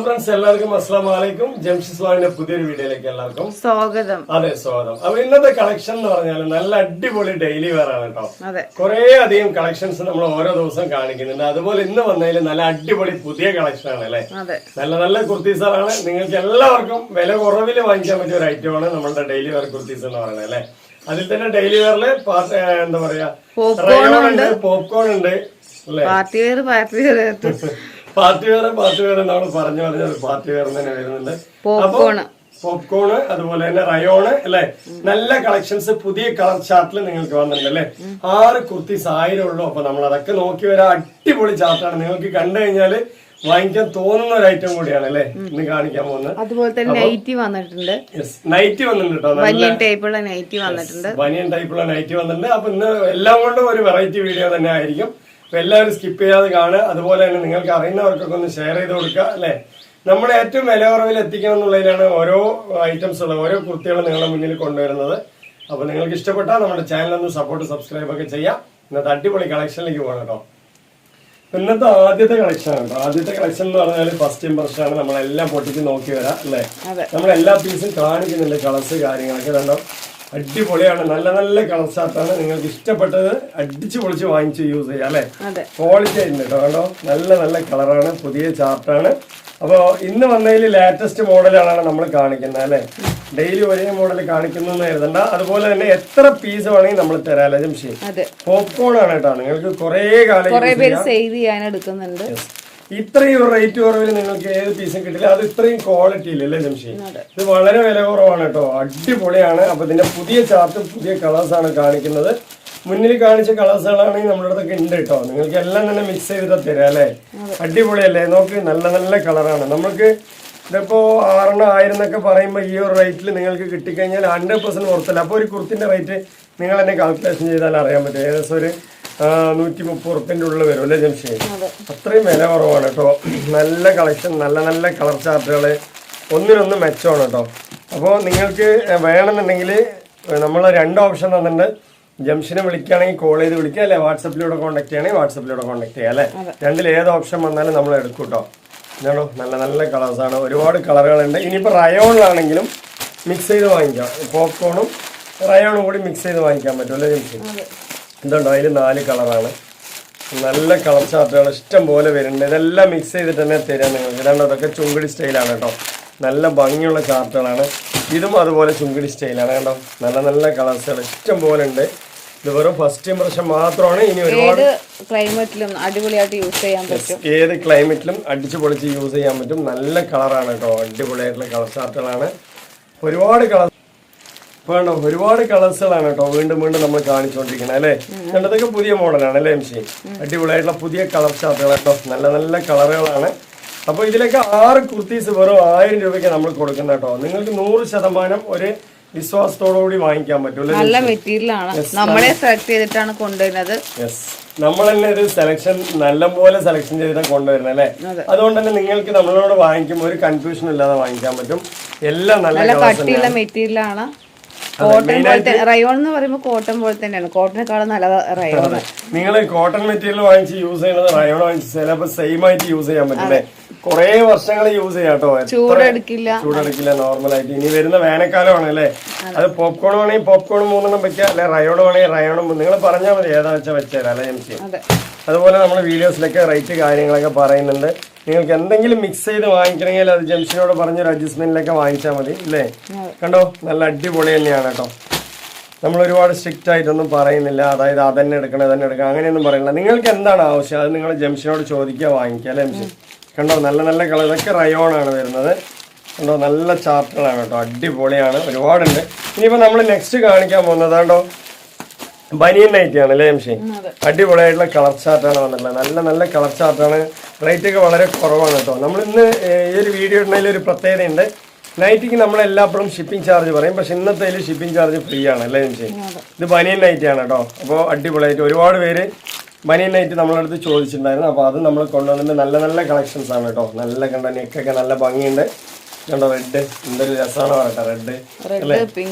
Friends എല്ലാവർക്കും അസ്സലാമു അലൈക്കും. ജംഷിദ് സ്വാമിന്റെ പുതിയൊരു വീഡിയോയിലേക്ക് എല്ലാവർക്കും സ്വാഗതം. അതെ, സ്വാഗതം. അപ്പൊ ഇന്നത്തെ കളക്ഷൻ എന്ന് പറഞ്ഞാൽ നല്ല അടിപൊളി ഡെയിലി വെയർ ആണ് കേട്ടോ. കുറെ അധികം കളക്ഷൻസ് നമ്മൾ ഓരോ ദിവസം കാണിക്കുന്നുണ്ട്. അതുപോലെ ഇന്ന് വന്നതിൽ നല്ല അടിപൊളി പുതിയ കളക്ഷൻ ആണ് അല്ലെ. നല്ല നല്ല കുർത്തീസുകളാണ്. നിങ്ങൾക്ക് എല്ലാവർക്കും വില കുറവിൽ വാങ്ങിക്കാൻ പറ്റിയ ഒരു ഐറ്റമാണ് നമ്മളുടെ ഡെയിലി വെയർ കുർത്തീസ് എന്ന് പറയുന്നത് അല്ലെ. അതിൽ തന്നെ ഡെയിലി വെയറില് എന്താ പറയാ, റയോൺ ഉണ്ട്, പോപ്കോൺ ഉണ്ട് അല്ലെ. പാർട്ടി വെയർ നമ്മൾ പറഞ്ഞു പാർട്ടി വെയർ തന്നെ വരുന്നുണ്ട്. പോപ്കോണ്, അതുപോലെ തന്നെ റയോണ് അല്ലെ. നല്ല കളക്ഷൻസ് പുതിയ കളർ ചാർട്ടിൽ നിങ്ങൾക്ക് വന്നിട്ടുണ്ട് അല്ലെ. 6 കുർത്തീസ് 1000 ഉള്ളൂ. അപ്പൊ നമ്മൾ അതൊക്കെ നോക്കി വരാൻ അടിപൊളി ചാർട്ടാണ്. നിങ്ങൾക്ക് കണ്ടു കഴിഞ്ഞാല് വാങ്ങിക്കാൻ തോന്നുന്ന ഒരു ഐറ്റം കൂടിയാണ് അല്ലെ ഇന്ന് കാണിക്കാൻ പോകുന്നത്. അതുപോലെ തന്നെ നൈറ്റി വന്നിട്ടുണ്ട്. നൈറ്റി വന്നിട്ടുണ്ട് കേട്ടോ. ബനിയൻ ടൈപ്പുള്ള നൈറ്റി വന്നിട്ടുണ്ട്. ബനിയൻ ടൈപ്പുള്ള നൈറ്റി വന്നിട്ടുണ്ട്. അപ്പൊ ഇന്ന് എല്ലാം കൊണ്ടും ഒരു വെറൈറ്റി വീഡിയോ തന്നെ ആയിരിക്കും. അപ്പൊ എല്ലാവരും സ്കിപ്പ് ചെയ്യാതെ കാണുക. അതുപോലെ തന്നെ നിങ്ങൾക്ക് അറിയുന്നവർക്കൊക്കെ ഒന്ന് ഷെയർ ചെയ്ത് കൊടുക്കുക അല്ലെ. നമ്മൾ ഏറ്റവും വില കുറവിൽ എത്തിക്കണം എന്നുള്ളതിലാണ് ഓരോ ഐറ്റംസ് ഉള്ളത്, ഓരോ കുർത്തികളും നിങ്ങളുടെ മുന്നിൽ കൊണ്ടുവരുന്നത്. അപ്പൊ നിങ്ങൾക്ക് ഇഷ്ടപ്പെട്ടാൽ നമ്മുടെ ചാനൽ ഒന്ന് സബ്സ്ക്രൈബ് ഒക്കെ ചെയ്യാം. ഇന്നത്തെ അടിപൊളി കളക്ഷനിലേക്ക് പോകണം കേട്ടോ. ഇന്നത്തെ ആദ്യത്തെ കളക്ഷൻ ആണ് കേട്ടോ. ആദ്യത്തെ കളക്ഷൻ എന്ന് പറഞ്ഞാൽ ഫസ്റ്റ് ഇംപ്രഷൻ ആണ്. നമ്മളെല്ലാം പൊട്ടിച്ച് നോക്കി വരാം അല്ലെ. നമ്മളെല്ലാ പീസും കാണിക്കുന്നുണ്ട്, കളേഴ്സ് കാര്യങ്ങളൊക്കെ കണ്ടോ. അടിപൊളിയാണ്. നല്ല നല്ല കളർ ചാർട്ടാണ്. നിങ്ങൾക്ക് ഇഷ്ടപ്പെട്ടത് അടിച്ചു പൊളിച്ച് വാങ്ങിച്ച് യൂസ് ചെയ്യാം അല്ലെ. ക്വാളിറ്റി ആയിട്ടുണ്ട് കേട്ടോ. കണ്ടോ, നല്ല നല്ല കളറാണ്, പുതിയ ചാർട്ടാണ്. അപ്പൊ ഇന്ന് വന്നതിൽ ലേറ്റസ്റ്റ് മോഡലാണ് നമ്മൾ കാണിക്കുന്നത് അല്ലെ. ഡെയിലി ഒരേ മോഡൽ കാണിക്കുന്നു എന്ന് എഴുതണ്ട. അതുപോലെ തന്നെ എത്ര പീസ് വേണമെങ്കിൽ നമ്മൾ തരാം. ജംഷി പോപ്കോൺ ആണ് കേട്ടോ. നിങ്ങൾക്ക് കുറെ കാലം എടുക്കുന്നുണ്ട്. ഇത്രയും റേറ്റ് കുറവിൽ നിങ്ങൾക്ക് ഏത് പീസും കിട്ടില്ല. അത് ഇത്രയും ക്വാളിറ്റി ഇല്ലല്ലേ ജംഷി. ഇത് വളരെ വില കുറവാണ് കേട്ടോ. അടിപൊളിയാണ്. അപ്പൊ ഇതിന്റെ പുതിയ ചാർട്ടും പുതിയ കളേഴ്സ് ആണ് കാണിക്കുന്നത്. മുന്നിൽ കാണിച്ച കളേഴ്സുകളാണെങ്കിൽ നമ്മുടെ അടുത്തൊക്കെ ഉണ്ട് കേട്ടോ. നിങ്ങൾക്ക് എല്ലാം തന്നെ മിക്സ് ചെയ്തിട്ട് തരാം അല്ലെ. അടിപൊളിയല്ലേ. നോക്ക്, നല്ല നല്ല കളറാണ്. നമുക്ക് ഇതിപ്പോ 6,000 എന്നൊക്കെ പറയുമ്പോൾ ഈ ഒരു റേറ്റിൽ നിങ്ങൾക്ക് കിട്ടിക്കഴിഞ്ഞാൽ 100% പുറത്തല്ല. അപ്പൊ ഒരു കുർത്തിന്റെ റേറ്റ് നിങ്ങൾ തന്നെ കാൽക്കുലേഷൻ ചെയ്താൽ അറിയാൻ പറ്റും. ഏകദേശം ഒരു 130 ഉറുപ്പിന്റെ ഉള്ളിൽ വരും അല്ലെ ജംഷി. അത്രയും വില കുറവാണ് കേട്ടോ. നല്ല കളക്ഷൻ, നല്ല നല്ല കളർ ചാർട്ടുകള്, ഒന്നിനൊന്ന് മെച്ചമാണ് കേട്ടോ. അപ്പോൾ നിങ്ങൾക്ക് വേണമെന്നുണ്ടെങ്കിൽ നമ്മൾ 2 ഓപ്ഷൻ തന്നിട്ടുണ്ട്. ജംഷനെ വിളിക്കുകയാണെങ്കിൽ കോൾ ചെയ്ത് വിളിക്കുക അല്ലെ. വാട്സപ്പിലൂടെ കോൺടാക്ട് ചെയ്യണമെങ്കിൽ വാട്സപ്പിലൂടെ കോൺടാക്ട് ചെയ്യാം അല്ലെ. രണ്ടിൽ ഏത് ഓപ്ഷൻ വന്നാലും നമ്മൾ എടുക്കും കേട്ടോ. ഇതാണോ, നല്ല നല്ല കളേഴ്സാണ്. ഒരുപാട് കളറുകളുണ്ട്. ഇനിയിപ്പോൾ റയോണിലാണെങ്കിലും മിക്സ് ചെയ്ത് വാങ്ങിക്കാം. പോപ്കോണും റയോണും കൂടി മിക്സ് ചെയ്ത് വാങ്ങിക്കാൻ പറ്റും അല്ലേ ജംഷി. ഇതുണ്ടോ, അതിൽ 4 കളറാണ്. നല്ല കളർ ചാർട്ടുകൾ ഇഷ്ടം പോലെ വരുന്നുണ്ട്. ഇതെല്ലാം മിക്സ് ചെയ്തിട്ട് തന്നെ തരാം നിങ്ങൾക്ക്. ഇതാണ്ടോ, അതൊക്കെ ചുങ്കിടി സ്റ്റൈലാണ് കേട്ടോ. നല്ല ഭംഗിയുള്ള ചാർട്ടുകളാണ്. ഇതും അതുപോലെ ചുങ്കിടി സ്റ്റൈലാണ് കേട്ടോ. നല്ല നല്ല കളേഴ്സുകൾ ഇഷ്ടം പോലെ ഉണ്ട്. ഇത് വെറും ഫസ്റ്റ് ഇംപ്രഷൻ മാത്രമാണ്. ഇനി ഒരുപാട് ക്ലൈമറ്റിലും അടിപൊളിയായിട്ട് യൂസ് ചെയ്യാൻ പറ്റും. ഏത് ക്ലൈമറ്റിലും അടിച്ചു പൊളിച്ച് യൂസ് ചെയ്യാൻ പറ്റും. നല്ല കളറാണ് കേട്ടോ. അടിപൊളിയായിട്ടുള്ള കളർ ചാർട്ടുകളാണ്. ഒരുപാട് കളർ വേണ്ടോ, ഒരുപാട് കളേഴ്സുകളാണ് കേട്ടോ. വീണ്ടും വീണ്ടും നമ്മൾ കാണിച്ചുകൊണ്ടിരിക്കുന്നത് അല്ലേ. രണ്ടതൊക്കെ പുതിയ മോഡലാണ് അല്ലേ എംഷി. അടിപൊളിയായിട്ടുള്ള പുതിയ കളർ ചാർട്ടുകൾ കേട്ടോ. നല്ല നല്ല കളറുകളാണ്. അപ്പൊ ഇതിലേക്ക് 6 കുർത്തീസ് വെറും 1000 രൂപയ്ക്ക് നമ്മൾ കൊടുക്കുന്ന കേട്ടോ. നിങ്ങൾക്ക് 100% ഒരു വിശ്വാസത്തോടുകൂടി വാങ്ങിക്കാൻ പറ്റും. നല്ല മെറ്റീരിയലാണ്. നമ്മളെ സെലക്ട് ചെയ്തിട്ടാണ് കൊണ്ടുവരുന്നത്. നമ്മൾ തന്നെ ഒരു സെലക്ഷൻ നല്ലപോലെ സെലക്ഷൻ ചെയ്തിട്ടാണ് കൊണ്ടുവരുന്നത് അല്ലെ. അതുകൊണ്ട് തന്നെ നിങ്ങൾക്ക് നമ്മളോട് വാങ്ങിക്കുമ്പോൾ ഒരു കൺഫ്യൂഷൻ ഇല്ലാതെ വാങ്ങിക്കാൻ പറ്റും. എല്ലാം നല്ല കട്ടിയുള്ള മെറ്റീരിയലാണ്. കോട്ടൺ പോലെ, റയോൺ എന്ന് പറയുമ്പോൾ കോട്ടൺ പോലെ തന്നെയാണ്. കോട്ടനെക്കാളും നല്ല റയോൺ. നിങ്ങൾ കോട്ടൺ മെറ്റീരിയൽ വാങ്ങിച്ച് യൂസ് ചെയ്യുന്നത് റയോൺ വാങ്ങിച്ച് ചിലപ്പോൾ സെയിം ആയിട്ട് യൂസ് ചെയ്യാൻ പറ്റില്ലേ. കുറെ വർഷങ്ങൾ യൂസ് ചെയ്യാം കേട്ടോ. ചൂടെടുക്കില്ല നോർമലായിട്ട്. ഇനി വരുന്ന വേനൽക്കാലമാണ് അല്ലേ. അത് പോപ്കോൺ വേണമെങ്കിൽ പോപ്കോൺ 3 വെക്കാം അല്ലെ. റയോൺ വേണമെങ്കിൽ റയോണും നിങ്ങൾ പറഞ്ഞാൽ മതി ഏതാ വെച്ചാൽ വെച്ചുതരാം അല്ലെ എനിക്ക്. അതുപോലെ നമ്മൾ വീഡിയോസിലൊക്കെ റേറ്റ് കാര്യങ്ങളൊക്കെ പറയുന്നുണ്ട്. നിങ്ങൾക്ക് എന്തെങ്കിലും മിക്സ് ചെയ്ത് വാങ്ങിക്കണമെങ്കിൽ അത് ജംഷനോട് പറഞ്ഞൊരു അഡ്ജസ്റ്റ്മെന്റിലൊക്കെ വാങ്ങിച്ചാൽ മതി അല്ലേ. കണ്ടോ, നല്ല അടിപൊളി തന്നെയാണ് കേട്ടോ. നമ്മൾ ഒരുപാട് സ്ട്രിക്റ്റ് ആയിട്ടൊന്നും പറയുന്നില്ല. അതായത് അതന്നെ എടുക്കണം ഇതന്നെ എടുക്കണം അങ്ങനെയൊന്നും പറയുന്നില്ല. നിങ്ങൾക്ക് എന്താണ് ആവശ്യം അത് നിങ്ങൾ ജംഷനോട് ചോദിക്കുക, വാങ്ങിക്കുക അല്ലേ ജംഷൻ. കണ്ടോ, നല്ല നല്ല കളർ. ഇതൊക്കെ റയോണാണ് വരുന്നത്. കണ്ടോ, നല്ല ചാർട്ടുകളാണ് കേട്ടോ. അടിപൊളിയാണ്, ഒരുപാടുണ്ട്. ഇനിയിപ്പോൾ നമ്മൾ നെക്സ്റ്റ് കാണിക്കാൻ പോകുന്നത് കണ്ടോ, ബനിയൻ നൈറ്റി ആണ് അല്ലേ എംഷി. അടിപൊളിയായിട്ടുള്ള കളർ ചാർട്ടാണ് വന്നിട്ടുള്ളത്. നല്ല നല്ല കളർ ചാർട്ടാണ്. റേറ്റ് ഒക്കെ വളരെ കുറവാണ് കേട്ടോ. നമ്മൾ ഇന്ന് ഈ ഒരു വീഡിയോ ഇടുന്നതിൽ ഒരു പ്രത്യേകതയുണ്ട്. നൈറ്റിക്ക് നമ്മൾ എല്ലാപ്പോഴും ഷിപ്പിംഗ് ചാർജ് പറയും. പക്ഷെ ഇന്നത്തെ ഷിപ്പിംഗ് ചാർജ് ഫ്രീ ആണ് അല്ലേ എംഷി. ഇത് ബനിയൻ നൈറ്റി ആണ് കേട്ടോ. അപ്പോൾ അടിപൊളിയായിട്ട് ഒരുപാട് പേര് ബനിയൻ നൈറ്റ് നമ്മളടുത്ത് ചോദിച്ചിട്ടുണ്ടായിരുന്നു. അപ്പോൾ അത് നമ്മൾ കൊണ്ടുവന്നിട്ട് നല്ല നല്ല കളക്ഷൻസ് ആണ് കേട്ടോ. നല്ല കണ്ട നെക്കൊക്കെ നല്ല ഭംഗിയുണ്ട്. കണ്ടോ, റെഡ് എന്തൊരു രസമാണ് പറയട്ടെ. റെഡ് അല്ലേ.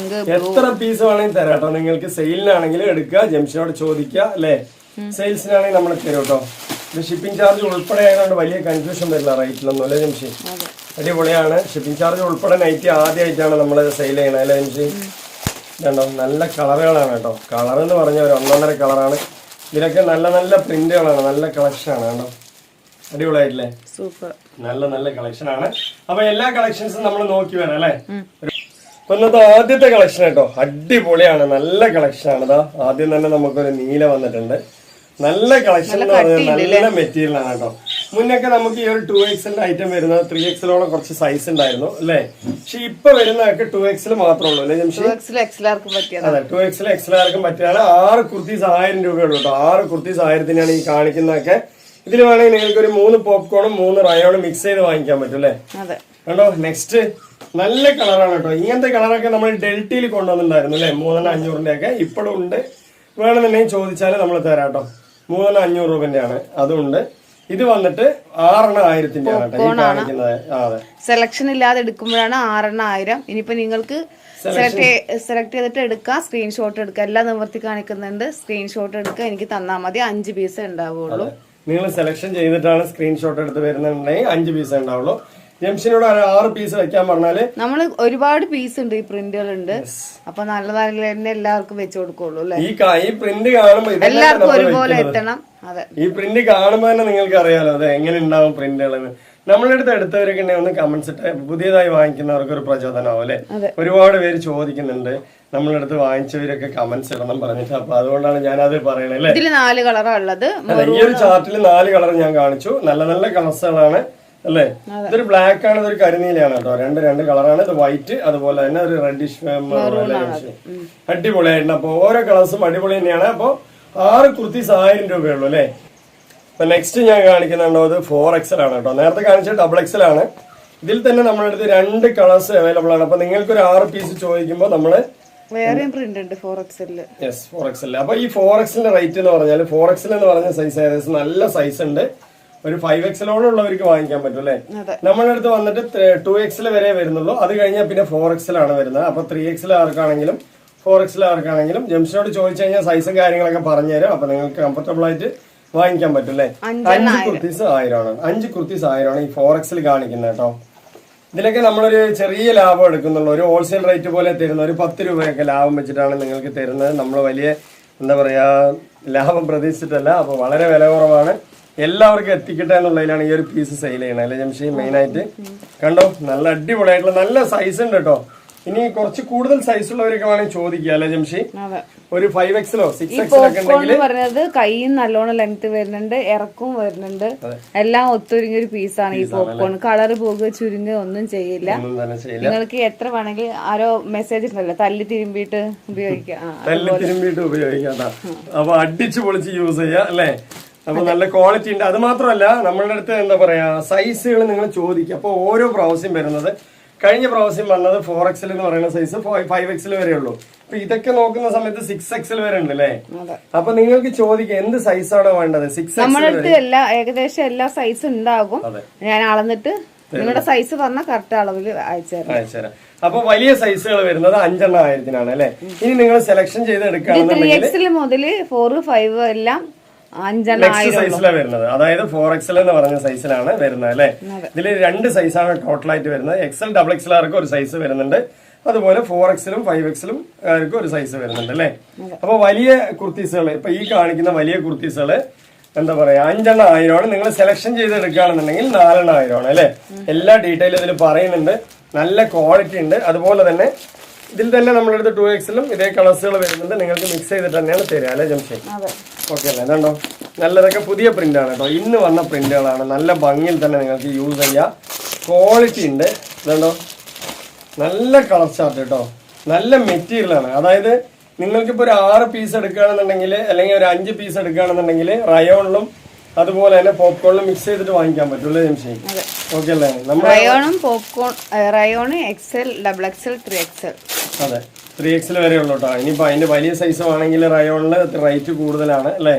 എത്ര പീസ് വേണമെങ്കിൽ തരാം കേട്ടോ. നിങ്ങൾക്ക് സെയിലിനാണെങ്കിൽ എടുക്കുക, ജംഷനോട് ചോദിക്കുക അല്ലേ. സെയിൽസിനാണെങ്കിൽ നമ്മൾ തരും കേട്ടോ. ഇത് ഷിപ്പിംഗ് ചാർജ് ഉൾപ്പെടെ ആയതുകൊണ്ട് വലിയ കൺഫ്യൂഷൻ വരില്ല റേറ്റിലൊന്നും അല്ലേ ജംഷി? അടിപൊളിയാണ്. ഷിപ്പിംഗ് ചാർജ് ഉൾപ്പെടെ നൈറ്റി ആദ്യമായിട്ടാണ് നമ്മൾ സെയിൽ ചെയ്യണത് അല്ലേ ജംഷി? ഇതുണ്ടോ നല്ല കളറുകളാണ് കേട്ടോ. കളർ എന്ന് പറഞ്ഞാൽ ഒരു 1.5 കളറാണ്. ഇതിലൊക്കെ നല്ല നല്ല പ്രിന്റുകളാണ്, നല്ല കളക്ഷനാണ് കേട്ടോ. അടിപൊളിയായിട്ടില്ലേ? സൂപ്പർ. നല്ല നല്ല കളക്ഷൻ ആണ്. അപ്പൊ എല്ലാ കളക്ഷൻസും നമ്മൾ നോക്കി വരാം അല്ലേ? അപ്പൊ ഇന്നത്തെ ആദ്യത്തെ കളക്ഷൻ കേട്ടോ, അടിപൊളിയാണ്, നല്ല കളക്ഷൻ ആണ്. ഇതാ ആദ്യം തന്നെ നമുക്കൊരു നീല വന്നിട്ടുണ്ട്. നല്ല കളക്ഷൻ എന്ന് പറഞ്ഞാൽ നല്ല മെറ്റീരിയൽ ആണ് കേട്ടോ. മുന്നൊക്കെ നമുക്ക് ഈ ഒരു 2XL ഐറ്റം വരുന്നത് 3XLോളം കുറച്ച് സൈസ് ഉണ്ടായിരുന്നു അല്ലേ? പക്ഷെ ഇപ്പൊ വരുന്നതൊക്കെ 2XL മാത്രമേ ഉള്ളൂ അല്ലേ ജംഷി? അതെ, 2XL XLർക്കും പറ്റിയാണ്. 6 കുർത്തീസ് 1000 രൂപയുള്ളൂ കേട്ടോ. 6 കുർത്തീസ് 1000-നാണ് ഈ കാണിക്കുന്നതൊക്കെ. ഇതിൽ വേണമെങ്കിൽ നിങ്ങൾക്ക് ഒരു 3 പോപ്കോണും 3 റയോണും മിക്സ് ചെയ്ത് വാങ്ങിക്കാൻ പറ്റും അല്ലേ? കണ്ടോ നെക്സ്റ്റ് നല്ല കളറാണ് കേട്ടോ. ഇങ്ങനത്തെ കളറൊക്കെ നമ്മൾ ഡെൽറ്റയിൽ കൊണ്ടുവന്നിട്ടുണ്ടായിരുന്നു അല്ലേ? 3,500 ഒക്കെ ഇപ്പോഴും ഉണ്ട്. വേണമെന്നുണ്ടെങ്കിൽ ചോദിച്ചാൽ നമ്മൾ തരാം കേട്ടോ. 3,500 രൂപന്റെ ആണ്, അതുണ്ട്. ഇത് വന്നിട്ട് 6,000 ആണ്. സെലക്ഷൻ ഇല്ലാതെ എടുക്കുമ്പോഴാണ് 6,000. ഇനിയിപ്പോ നിങ്ങൾക്ക് സെലക്ട് ചെയ്തിട്ട് എടുക്കാം, സ്ക്രീൻഷോട്ട് എടുക്കാം. എല്ലാം നിവർത്തി കാണിക്കുന്നുണ്ട്. സ്ക്രീൻഷോട്ട് എടുക്കുക, എനിക്ക് തന്നാൽ മതി. 5 പീസ് ഉണ്ടാവുള്ളൂ. നിങ്ങൾ സെലക്ഷൻ ചെയ്തിട്ടാണ് സ്ക്രീൻഷോട്ട് എടുത്ത് വരുന്നുണ്ടെങ്കിൽ 5 പീസ് ഉണ്ടാവുള്ളൂ. ജംഷനോട് 6 പീസ് വെക്കാൻ പറഞ്ഞാല് നമ്മള് ഒരുപാട് പീസ് ഉണ്ട്, ഈ പ്രിന്റുകൾ ഉണ്ട്. അപ്പൊ നല്ല നല്ല തന്നെ എല്ലാവർക്കും വെച്ച് കൊടുക്കുള്ളൂ അല്ലെ? ഈ പ്രിന്റ് കാണുമ്പോ എല്ലാവർക്കും ഒരുപോലെ എത്തണം. അതെ, ഈ പ്രിന്റ് കാണുമ്പോ തന്നെ നിങ്ങൾക്ക് അറിയാലോ അത് എങ്ങനെ ഉണ്ടാവും പ്രിന്റുകളെന്ന്. നമ്മളെടുത്ത് എടുത്തവരൊക്കെ ഉണ്ടെങ്കിൽ ഒന്ന് കമന്റ്സ് ഇട്ട് പുതിയതായി വാങ്ങിക്കുന്നവർക്ക് ഒരു പ്രചോദനമാവും അല്ലെ? ഒരുപാട് പേര് ചോദിക്കുന്നുണ്ട് നമ്മളെടുത്ത് വാങ്ങിച്ചവരൊക്കെ കമന്റ്സ് ഇടണം പറഞ്ഞിട്ട്. അപ്പൊ അതുകൊണ്ടാണ് ഞാനത് പറയണേ അല്ലെ? ഇതിൽ 4 കളറാണ് ഉള്ളത്. ഈ ഒരു ചാർട്ടിൽ 4 കളർ ഞാൻ കാണിച്ചു. നല്ല നല്ല കളേഴ്സുകളാണ് അല്ലേ? ഇതൊരു ബ്ലാക്ക് ആണ്, ഇതൊരു കരിനീലയാണ് കേട്ടോ. രണ്ട് കളറാണ്. ഇത് വൈറ്റ്, അതുപോലെ തന്നെ ഒരു റെഡിഷ് അടിപൊളിയായിട്ടുണ്ട്. അപ്പൊ ഓരോ കളേഴ്സും അടിപൊളി തന്നെയാണ്. അപ്പൊ 6 കുർത്തീസ് 1000 രൂപയുള്ളൂ അല്ലേ? അപ്പൊ നെക്സ്റ്റ് ഞാൻ കാണിക്കുന്നുണ്ടോ, അത് 4XL ആണ് കേട്ടോ. നേരത്തെ കാണിച്ചത് XXL ആണ്. ഇതിൽ തന്നെ നമ്മളെടുത്ത് 2 കളേഴ്സ് അവൈലബിൾ ആണ്. അപ്പൊ നിങ്ങൾക്ക് ഒരു 6 പീസ് ചോദിക്കുമ്പോൾ നമ്മള് വേറെയും പ്രിന്റ് ഉണ്ട് 4XL. Yes, 4XL. അപ്പൊ ഈ 4XL റേറ്റ് എന്ന് പറഞ്ഞാൽ 4XL എന്ന് പറഞ്ഞ സൈസ് ഏകദേശം നല്ല സൈസ് ഉണ്ട്. ഒരു 5XLോടുള്ളവർക്ക് വാങ്ങിക്കാൻ പറ്റും അല്ലെ? നമ്മുടെ അടുത്ത് വന്നിട്ട് 2XL വരെ വരുന്നുള്ളൂ. അത് കഴിഞ്ഞാൽ പിന്നെ 4XL ആണ് വരുന്നത്. അപ്പൊ 3XL ആർക്കാണെങ്കിലും 4XL ആർക്കാണെങ്കിലും ജംഷനോട് ചോദിച്ചു കഴിഞ്ഞാൽ സൈസും കാര്യങ്ങളൊക്കെ പറഞ്ഞുതരും. അപ്പൊ നിങ്ങൾക്ക് കംഫർട്ടബിൾ ആയിട്ട് വാങ്ങിക്കാൻ പറ്റും അല്ലെ? 5 കുർത്തീസ് 1000 ആണ്. 5 കുർത്തീസ് 1000 ആണ് ഈ 4XL കാണിക്കുന്നത് കേട്ടോ. ഇതിലൊക്കെ നമ്മളൊരു ചെറിയ ലാഭം എടുക്കുന്നുള്ളൂ. ഒരു ഹോൾസെയിൽ റേറ്റ് പോലെ തരുന്ന ഒരു 10 രൂപയൊക്കെ ലാഭം വെച്ചിട്ടാണ് നിങ്ങൾക്ക് തരുന്നത്. നമ്മൾ വലിയ എന്താ പറയാ ലാഭം പ്രതീക്ഷിച്ചിട്ടല്ല. അപ്പൊ വളരെ വില കുറവാണ്. എല്ലാവർക്കും എത്തിക്കട്ടെ എന്നുള്ളതിലാണ് ഈ ഒരു പീസ് സെയിൽ ചെയ്യണത് അല്ലെ ജംഷി? മെയിൻ ആയിട്ട് കണ്ടോ, നല്ല അടിപൊളിയായിട്ടുള്ള നല്ല സൈസ് ഉണ്ട് കേട്ടോ. ഇനി കുറച്ച് കൂടുതൽ സൈസ് ഉള്ളവരൊക്കെ വേണമെങ്കിൽ ചോദിക്കുക അല്ലെ ജംഷി? ഒരു 5XLോ 6XL ഒക്കെ ഉണ്ടെങ്കിൽ പറഞ്ഞത് കൈയും നല്ലോണം ലെങ്ത് വരുന്നുണ്ട്, ഇറക്കവും വരുന്നുണ്ട്. എല്ലാം ഒത്തൊരുങ്ങിയ ഒരു പീസാണ് ഈ പോപ്കോൺ. കളർ പോകുക ചുരുങ്ങുക ഒന്നും ചെയ്യില്ല. നിങ്ങൾക്ക് എത്ര വേണമെങ്കിൽ ആരോ മെസ്സേജ് ഉണ്ടല്ലോ, തല്ലി തിരുമ്പിയിട്ട് ഉപയോഗിക്കാം. അപ്പൊ അടിച്ചു പൊളിച്ച് യൂസ് ചെയ്യാം അല്ലെ? അപ്പൊ നല്ല ക്വാളിറ്റി ഉണ്ട്. അത് മാത്രമല്ല നമ്മളുടെ അടുത്ത് എന്താ പറയാ സൈസുകൾ നിങ്ങൾ ചോദിക്കുക. അപ്പൊ ഓരോ പ്രാവശ്യം വരുന്നത്, കഴിഞ്ഞ പ്രാവശ്യം വന്നത് 4XL എന്ന് പറയുന്ന സൈസ് 5XL വരെ ഉള്ളൂ. അപ്പൊ ഇതൊക്കെ നോക്കുന്ന സമയത്ത് 6XL വരെ ഉണ്ട് അല്ലേ? അപ്പൊ നിങ്ങൾക്ക് ചോദിക്കുക എന്ത് സൈസാണോ വേണ്ടത്. 6XL നമ്മുടെ അടുത്ത് ഏകദേശം എല്ലാ സൈസും ഉണ്ടാകും. ഞാൻ അളന്നിട്ട് നിങ്ങളുടെ സൈസ് പറഞ്ഞാൽ കറക്റ്റ് അളവിൽ അയച്ചുതരാം. അപ്പൊ വലിയ സൈസുകൾ വരുന്നത് 5,000-നാണ് അല്ലെ? ഇനി നിങ്ങൾ സെലക്ഷൻ ചെയ്ത് എടുക്കുകയാണെന്നുണ്ടെങ്കിൽ 3XL മുതൽ 4, 5 എല്ലാം സൈസിലാണ് വരുന്നത്. അതായത് 4XL എന്ന് പറഞ്ഞ സൈസിലാണ് വരുന്നത് അല്ലെ? ഇതിൽ 2 സൈസാണ് ടോട്ടലായിട്ട് വരുന്നത്. XL, XXL ആർക്ക് ഒരു സൈസ് വരുന്നുണ്ട്. അതുപോലെ 4XLും 5XLും ആർക്കും ഒരു സൈസ് വരുന്നുണ്ട് അല്ലെ? അപ്പൊ വലിയ കുർത്തീസുകൾ, ഇപ്പൊ ഈ കാണിക്കുന്ന വലിയ കുർത്തീസുകള് എന്താ പറയാ 5,000 നിങ്ങൾ സെലക്ഷൻ ചെയ്ത് എടുക്കുകയാണെന്നുണ്ടെങ്കിൽ 4,000 അല്ലെ? എല്ലാ ഡീറ്റെയിലും ഇതിൽ പറയുന്നുണ്ട്. നല്ല ക്വാളിറ്റി ഉണ്ട്. അതുപോലെ തന്നെ ഇതിൽ തന്നെ നമ്മളെടുത്ത് 2XLും ഇതേ കളേഴ്സുകൾ വരുന്നുണ്ട്. നിങ്ങൾക്ക് മിക്സ് ചെയ്തിട്ട് തന്നെയാണ് തരിക അല്ലെ ജംഷി? ഓക്കെ അല്ലേ? ഇതുണ്ടോ നല്ലതൊക്കെ പുതിയ പ്രിന്റ് ആണ് കേട്ടോ. ഇന്ന് വന്ന പ്രിന്റുകളാണ്. നല്ല ഭംഗിയിൽ തന്നെ നിങ്ങൾക്ക് യൂസ് ചെയ്യാം. ക്വാളിറ്റി ഉണ്ട്. ഇതുണ്ടോ നല്ല കളർ ചാർട്ട് കേട്ടോ. നല്ല മെറ്റീരിയൽ ആണ്. അതായത് നിങ്ങൾക്കിപ്പോ ഒരു 6 പീസ് എടുക്കുകയാണെന്നുണ്ടെങ്കിൽ അല്ലെങ്കിൽ ഒരു 5 പീസ് എടുക്കുകയാണെന്നുണ്ടെങ്കിൽ റയോണിലും അതുപോലെ തന്നെ പോപ്കോണിലും മിക്സ് ചെയ്തിട്ട് വാങ്ങിക്കാൻ പറ്റൂല്ലേ ജംഷി? ഓക്കെ അല്ലേ? റയോണും popcorn, rayon XL, XXL, 3XL. അതെ, 3XL വരെ ഉള്ളൂ കേട്ടോ. ഇനിയിപ്പോ അതിന്റെ വലിയ സൈസ് ആണെങ്കിൽ റയോണില് റേറ്റ് കൂടുതലാണ് അല്ലെ?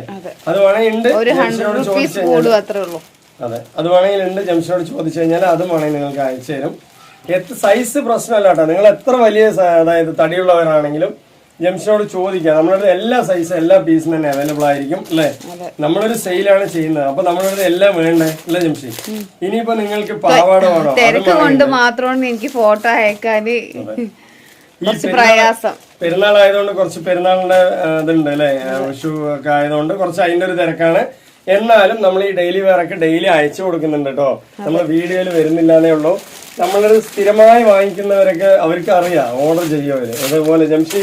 അത് വേണമെങ്കിൽ ഉണ്ട്. അതെ, അത് വേണമെങ്കിൽ ഉണ്ട്. ജംഷനോട് ചോദിച്ചു കഴിഞ്ഞാൽ അതും വേണമെങ്കിൽ നിങ്ങൾക്ക് അയച്ചു തരും. സൈസ് പ്രശ്നമല്ല കേട്ടോ. നിങ്ങൾ എത്ര വലിയ അതായത് തടിയുള്ളവരാണെങ്കിലും ജംഷനോട് ചോദിക്കാം. നമ്മുടെ എല്ലാ സൈസ് എല്ലാ പീസും തന്നെ അവൈലബിൾ ആയിരിക്കും അല്ലെ. നമ്മളൊരു സെയിലാണ് ചെയ്യുന്നത്, അപ്പൊ നമ്മുടെ എല്ലാം വേണ്ടേ അല്ലെ ജംഷി? ഇനിയിപ്പോ നിങ്ങൾക്ക് പാവാട വേണോ? തിരക്ക് കൊണ്ട് മാത്രമാണ് എനിക്ക് ഫോട്ടോ അയക്കാന് പ്രയാസം. പെരുന്നാളായതുകൊണ്ട് കുറച്ച് പെരുന്നാളിന്റെ ഇതുണ്ട് അല്ലെ, വിഷു ഒക്കെ ആയതുകൊണ്ട് കുറച്ച് അതിന്റെ ഒരു തിരക്കാണ്. എന്നാലും നമ്മൾ ഈ ഡെയിലി വെയർ ഒക്കെ ഡെയിലി അയച്ചു കൊടുക്കുന്നുണ്ട് കേട്ടോ. നമ്മൾ വീഡിയോയിൽ വരുന്നില്ലാന്നേ ഉള്ളൂ. നമ്മളത് സ്ഥിരമായി വാങ്ങിക്കുന്നവരൊക്കെ അവർക്ക് അറിയാം, ഓർഡർ ചെയ്യുമവര്. അതേപോലെ ജംഷി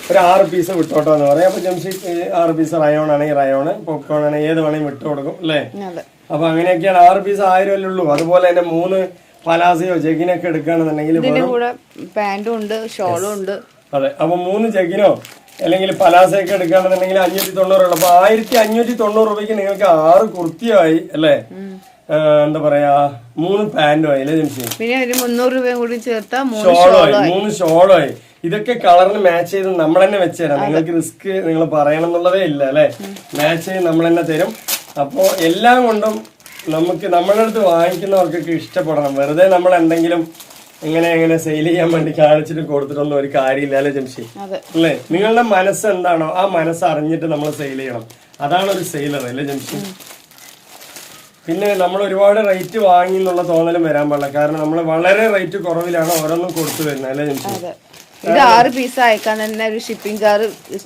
ഒരു 6 പീസ് വിട്ടോട്ടോ എന്ന് പറയാം. അപ്പൊ ജംഷി 6 പീസ് റയോൺ ആണെങ്കിൽ റയോണ്, പോപ്കോൺ ആണെങ്കിൽ ഏത് വേണമെങ്കിൽ വിട്ടു കൊടുക്കും അല്ലേ. അപ്പൊ അങ്ങനെയൊക്കെയാണ്. 6 പീസ് 1000 അല്ലേ ഉള്ളൂ. അതുപോലെ തന്നെ 3 പലാസയോ ജഗിനൊക്കെ എടുക്കുകയാണെന്നുണ്ടെങ്കിൽ പാന്റും ഉണ്ട്, ഷോളും ഉണ്ട്. അതെ, അപ്പൊ 3 ജഗിനോ അല്ലെങ്കിൽ പലാസയൊക്കെ എടുക്കുകയാണെന്നുണ്ടെങ്കിൽ 590 ഉള്ളു. അപ്പൊ 1590 രൂപയ്ക്ക് നിങ്ങൾക്ക് 6 കുർത്തിയായി അല്ലേ, എന്താ പറയാ 3 പാന്റും ആയി അല്ലേ ജംഷി. പിന്നെ ഒരു 300 രൂപയും കൂടി ചേർത്താ ഷോളായി, 3 ഷോളായി. ഇതൊക്കെ കളറിന് മാച്ച് ചെയ്ത് നമ്മൾ തന്നെ വെച്ചുതരാം. നിങ്ങൾക്ക് റിസ്ക് നിങ്ങൾ പറയണം എന്നുള്ളതേ ഇല്ല അല്ലെ. മാച്ച് ചെയ്ത് നമ്മൾ തന്നെ തരും. അപ്പോ എല്ലാം കൊണ്ടും നമുക്ക് നമ്മളുടെ അടുത്ത് വാങ്ങിക്കുന്നവർക്കൊക്കെ ഇഷ്ടപ്പെടണം. വെറുതെ നമ്മൾ എന്തെങ്കിലും എങ്ങനെ സെയിൽ ചെയ്യാൻ വേണ്ടി കാണിച്ചിട്ട് കൊടുത്തിട്ടൊന്നും ഒരു കാര്യമില്ല അല്ലെ ജംഷി അല്ലേ. നിങ്ങളുടെ മനസ്സ് എന്താണോ ആ മനസ്സ് അറിഞ്ഞിട്ട് നമ്മൾ സെയിൽ ചെയ്യണം. അതാണ് ഒരു സെയിലർ അല്ലേ ജംഷി. പിന്നെ നമ്മൾ ഒരുപാട് റേറ്റ് വാങ്ങി എന്നുള്ള തോന്നലും വരാൻ പാടില്ല. കാരണം നമ്മൾ വളരെ റേറ്റ് കുറവിലാണ് ഓരോന്നും കൊടുത്തു വരുന്നത് അല്ലേ ജംഷി. ഇത് 6 പീസ് അയക്കാൻ തന്നെ ഒരു ഷിപ്പിംഗ്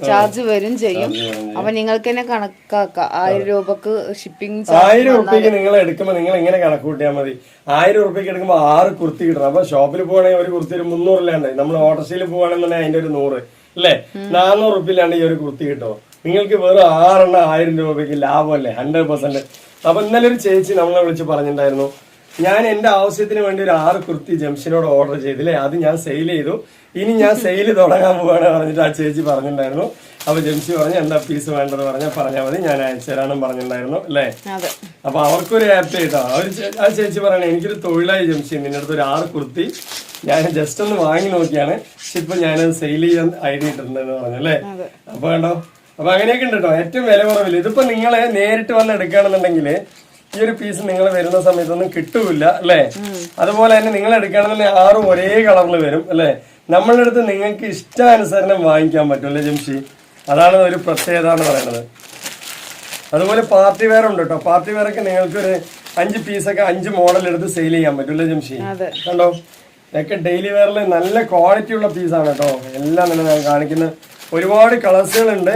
ചാർജ് വരും ചെയ്യും. അപ്പൊ നിങ്ങൾക്ക് തന്നെ കണക്കാക്കാം 1000 രൂപക്ക് ഷിപ്പിംഗ്. 1000 രൂപയ്ക്ക് നിങ്ങൾ എടുക്കുമ്പോൾ നിങ്ങൾ ഇങ്ങനെ കണക്ക് കൂട്ടിയാൽ മതി. 1000 രൂപയ്ക്ക് എടുക്കുമ്പോൾ 6 കുർത്തി കിട്ടണം. അപ്പൊ ഷോപ്പിൽ പോവാണെങ്കിൽ ഒരു കുർത്തി ഒരു 300 നമ്മൾ ഓട്ടോറിക്ഷയിൽ പോവാണെന്നുണ്ടെങ്കിൽ അതിന്റെ ഒരു 100 അല്ലേ, 400 രൂപയിലാണ്ട് ഈ ഒരു കുർത്തി കിട്ടുമോ. നിങ്ങൾക്ക് വെറും 6 എണ്ണം 1000 രൂപയ്ക്ക് ലാഭമല്ലേ, 100%. അപ്പൊ ഇന്നലെ ഒരു ചേച്ചി നമ്മളെ വിളിച്ച് പറഞ്ഞിട്ടുണ്ടായിരുന്നു, ഞാൻ എന്റെ ആവശ്യത്തിന് വേണ്ടി ഒരു 6 കുർത്തി ജംഷനോട് ഓർഡർ ചെയ്തില്ലേ, അത് ഞാൻ സെയിൽ ചെയ്തു, ഇനി ഞാൻ സെയിൽ തുടങ്ങാൻ പോവാണ് പറഞ്ഞിട്ട് ആ ചേച്ചി പറഞ്ഞിട്ടുണ്ടായിരുന്നു. അപ്പൊ ജംഷി പറഞ്ഞു എന്താ പീസ് വേണ്ടത് പറഞ്ഞാൽ മതി, ഞാൻ അയച്ചു തരാനും പറഞ്ഞിട്ടുണ്ടായിരുന്നു അല്ലേ. അപ്പൊ അവർക്കൊരു ഹാപ്പി ആയിട്ടോ. ആ ചേച്ചി പറയണേ എനിക്കൊരു തൊഴിലായി ജംഷി, നിന്റെ അടുത്ത് ഒരു 6 കുർത്തി ഞാൻ ജസ്റ്റ് ഒന്ന് വാങ്ങി നോക്കിയാണ്, പക്ഷെ ഇപ്പൊ ഞാനത് സെയിൽ ചെയ്യാൻ ഐഡിയ ഇട്ടിട്ടുണ്ടെന്ന് പറഞ്ഞു അല്ലേ. അപ്പൊ കണ്ടോ, അപ്പൊ അങ്ങനെയൊക്കെ ഉണ്ട് കേട്ടോ. ഏറ്റവും വില കുറവില്ല. ഇതിപ്പോ നിങ്ങള് നേരിട്ട് വന്ന് എടുക്കുകയാണെന്നുണ്ടെങ്കിൽ ഈ ഒരു പീസ് നിങ്ങൾ വരുന്ന സമയത്തൊന്നും കിട്ടൂല അല്ലെ. അതുപോലെ തന്നെ നിങ്ങൾ എടുക്കുകയാണെന്നുണ്ടെങ്കിൽ 6 ഒരേ കളറിൽ വരും അല്ലെ. നമ്മളുടെ അടുത്ത് നിങ്ങൾക്ക് ഇഷ്ടാനുസരണം വാങ്ങിക്കാൻ പറ്റും അല്ലെ ജംഷി. അതാണ് ഒരു പ്രത്യേകത എന്ന് പറയുന്നത്. അതുപോലെ പാർട്ടി വെയർ ഉണ്ട് കേട്ടോ. പാർട്ടി വെയർ ഒക്കെ നിങ്ങൾക്ക് ഒരു 5 പീസൊക്കെ 5 മോഡൽ എടുത്ത് സെയിൽ ചെയ്യാൻ പറ്റും അല്ലെ ജംഷി. കണ്ടോ, ഇതൊക്കെ ഡെയിലി വെയറിൽ നല്ല ക്വാളിറ്റി ഉള്ള പീസാണ് കേട്ടോ. എല്ലാം തന്നെ ഞാൻ കാണിക്കുന്ന ഒരുപാട് കളേഴ്സുകളുണ്ട്.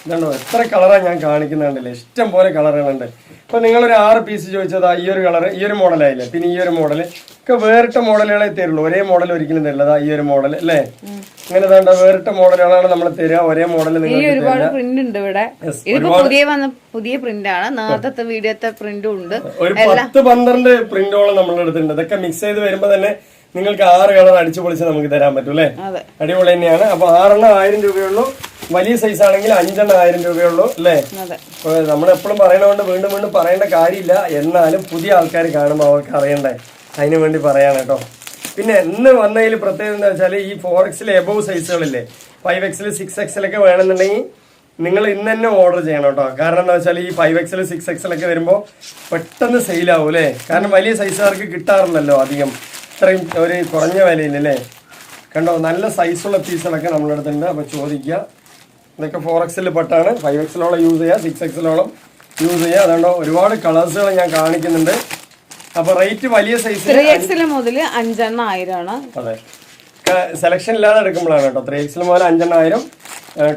ഇതുണ്ടോ, എത്ര കളറാണ് ഞാൻ കാണിക്കുന്നുണ്ടല്ലേ, ഇഷ്ടം പോലെ കളറുകളുണ്ട്. ഇപ്പൊ നിങ്ങളൊരു 6 പീസ് ചോദിച്ചതാ ഈ ഒരു കളർ, ഈ ഒരു മോഡലായില്ലേ, പിന്നെ ഈ ഒരു മോഡല് ഒക്കെ വേറിട്ട മോഡലുകളെ തരുള്ളൂ. ഒരേ മോഡൽ ഒരിക്കലും തരില്ല. ഈ ഒരു മോഡൽ അല്ലേ, ഇങ്ങനെ വേണ്ട വേറിട്ട മോഡലുകളാണ് നമ്മൾ തരിക. ഒരേ മോഡൽ ഒരുപാട് പ്രിന്റ് ഉണ്ട് ഇവിടെ. പുതിയ പ്രിന്റ് ആണ്, നേരത്തെ വീഡിയോത്തെ പ്രിന്റും ഉണ്ട്. ഒരു 10-12 പ്രിന്റോളം നമ്മളുടെ അടുത്തുണ്ട്. ഇതൊക്കെ മിക്സ് ചെയ്ത് വരുമ്പോ തന്നെ നിങ്ങൾക്ക് 6 കളർ അടിച്ചു പൊളിച്ച് നമുക്ക് തരാൻ പറ്റും അല്ലേ. അടിപൊളി തന്നെയാണ്. അപ്പൊ 6 എണ്ണം 1000 രൂപയുള്ളൂ. വലിയ സൈസ് ആണെങ്കിൽ 5 എണ്ണം 1000 രൂപയുള്ളൂ അല്ലേ. നമ്മളെപ്പോഴും പറയണോണ്ട് വീണ്ടും വീണ്ടും പറയേണ്ട കാര്യമില്ല. എന്നാലും പുതിയ ആൾക്കാർ കാണുമ്പോൾ അവർക്ക് അറിയണ്ടേ, അതിനു വേണ്ടി പറയാണ് കേട്ടോ. പിന്നെ ഇന്ന് വന്നതിൽ പ്രത്യേകത എന്താ വെച്ചാൽ ഈ 4XL എബവ് സൈസുകളില്ലേ, 5XL 6XL ഒക്കെ വേണമെന്നുണ്ടെങ്കിൽ നിങ്ങൾ ഇന്ന് തന്നെ ഓർഡർ ചെയ്യണം കേട്ടോ. കാരണം എന്താ വെച്ചാൽ ഈ 5XL 6XL ഒക്കെ വരുമ്പോൾ പെട്ടെന്ന് സെയിലാവും അല്ലേ. കാരണം വലിയ സൈസുകാർക്ക് കിട്ടാറില്ലല്ലോ അധികം ഇത്രയും ഒരു കുറഞ്ഞ വിലയില്ലല്ലേ. കണ്ടോ, നല്ല സൈസുള്ള പീസുകളൊക്കെ നമ്മുടെ അടുത്തുണ്ട്. അപ്പൊ ചോദിക്കുക. ഇതൊക്കെ 4XL പെട്ടാണ്. 5XLോളം യൂസ് ചെയ്യുക, 6XLോളം യൂസ് ചെയ്യുക. അതുകൊണ്ടോ ഒരുപാട് കളേഴ്സുകൾ ഞാൻ കാണിക്കുന്നുണ്ട്. അപ്പൊ റേറ്റ് വലിയ സൈസ് 3XL മുതൽ 5 എണ്ണം 1000 ആണ്. അതെ, സെലക്ഷൻ ഇല്ലാതെ എടുക്കുമ്പോഴാണ് കേട്ടോ. 3XL മുതൽ 5 എണ്ണം 1000,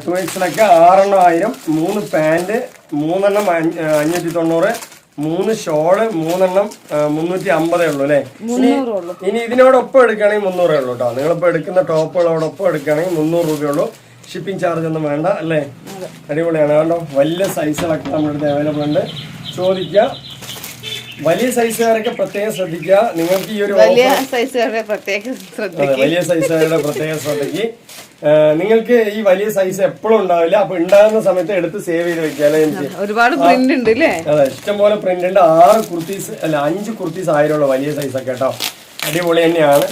2XL ഒക്കെ 6 എണ്ണം 1000, 3 പാന്റ് 3 എണ്ണം 590, 3 ഷോള് 3 എണ്ണം 350 ഉള്ളൂ അല്ലെ. ഇനി ഇതിനോടൊപ്പം എടുക്കുകയാണെങ്കിൽ 300 ഉള്ളൂ കേട്ടോ. നിങ്ങളിപ്പോ എടുക്കുന്ന ടോപ്പുകളോടൊപ്പം എടുക്കുകയാണെങ്കിൽ 300 രൂപയുള്ളൂ. ഷിപ്പിംഗ് ചാർജ് ഒന്നും വേണ്ട അല്ലേ. അടിപൊളിയാണ് കേട്ടോ. വലിയ സൈസുകളൊക്കെ നമ്മുടെ അടുത്ത് അവൈലബിൾ ഉണ്ട്. ചോദിക്കുക. വലിയ സൈസുകാരൊക്കെ പ്രത്യേകം ശ്രദ്ധിക്കുക. നിങ്ങൾക്ക് ഈ ഒരു വലിയ സൈസുകാരുടെ പ്രത്യേകം ശ്രദ്ധിക്കുക. നിങ്ങൾക്ക് ഈ വലിയ സൈസ് എപ്പോഴും ഉണ്ടാവില്ല. അപ്പൊ ഉണ്ടാകുന്ന സമയത്ത് എടുത്ത് സേവ് ചെയ്ത് വെക്കുക. ഒരുപാട് പ്രിന്റ് ഉണ്ട് അല്ലേ. അതെ, ഇഷ്ടംപോലെ പ്രിന്റ് ഉണ്ട്. 6 കുർത്തീസ് അല്ല 5 കുർത്തീസ് 1000 ഉള്ള വലിയ സൈസ് ഒക്കെ കേട്ടോ. അടിപൊളി തന്നെയാണ്.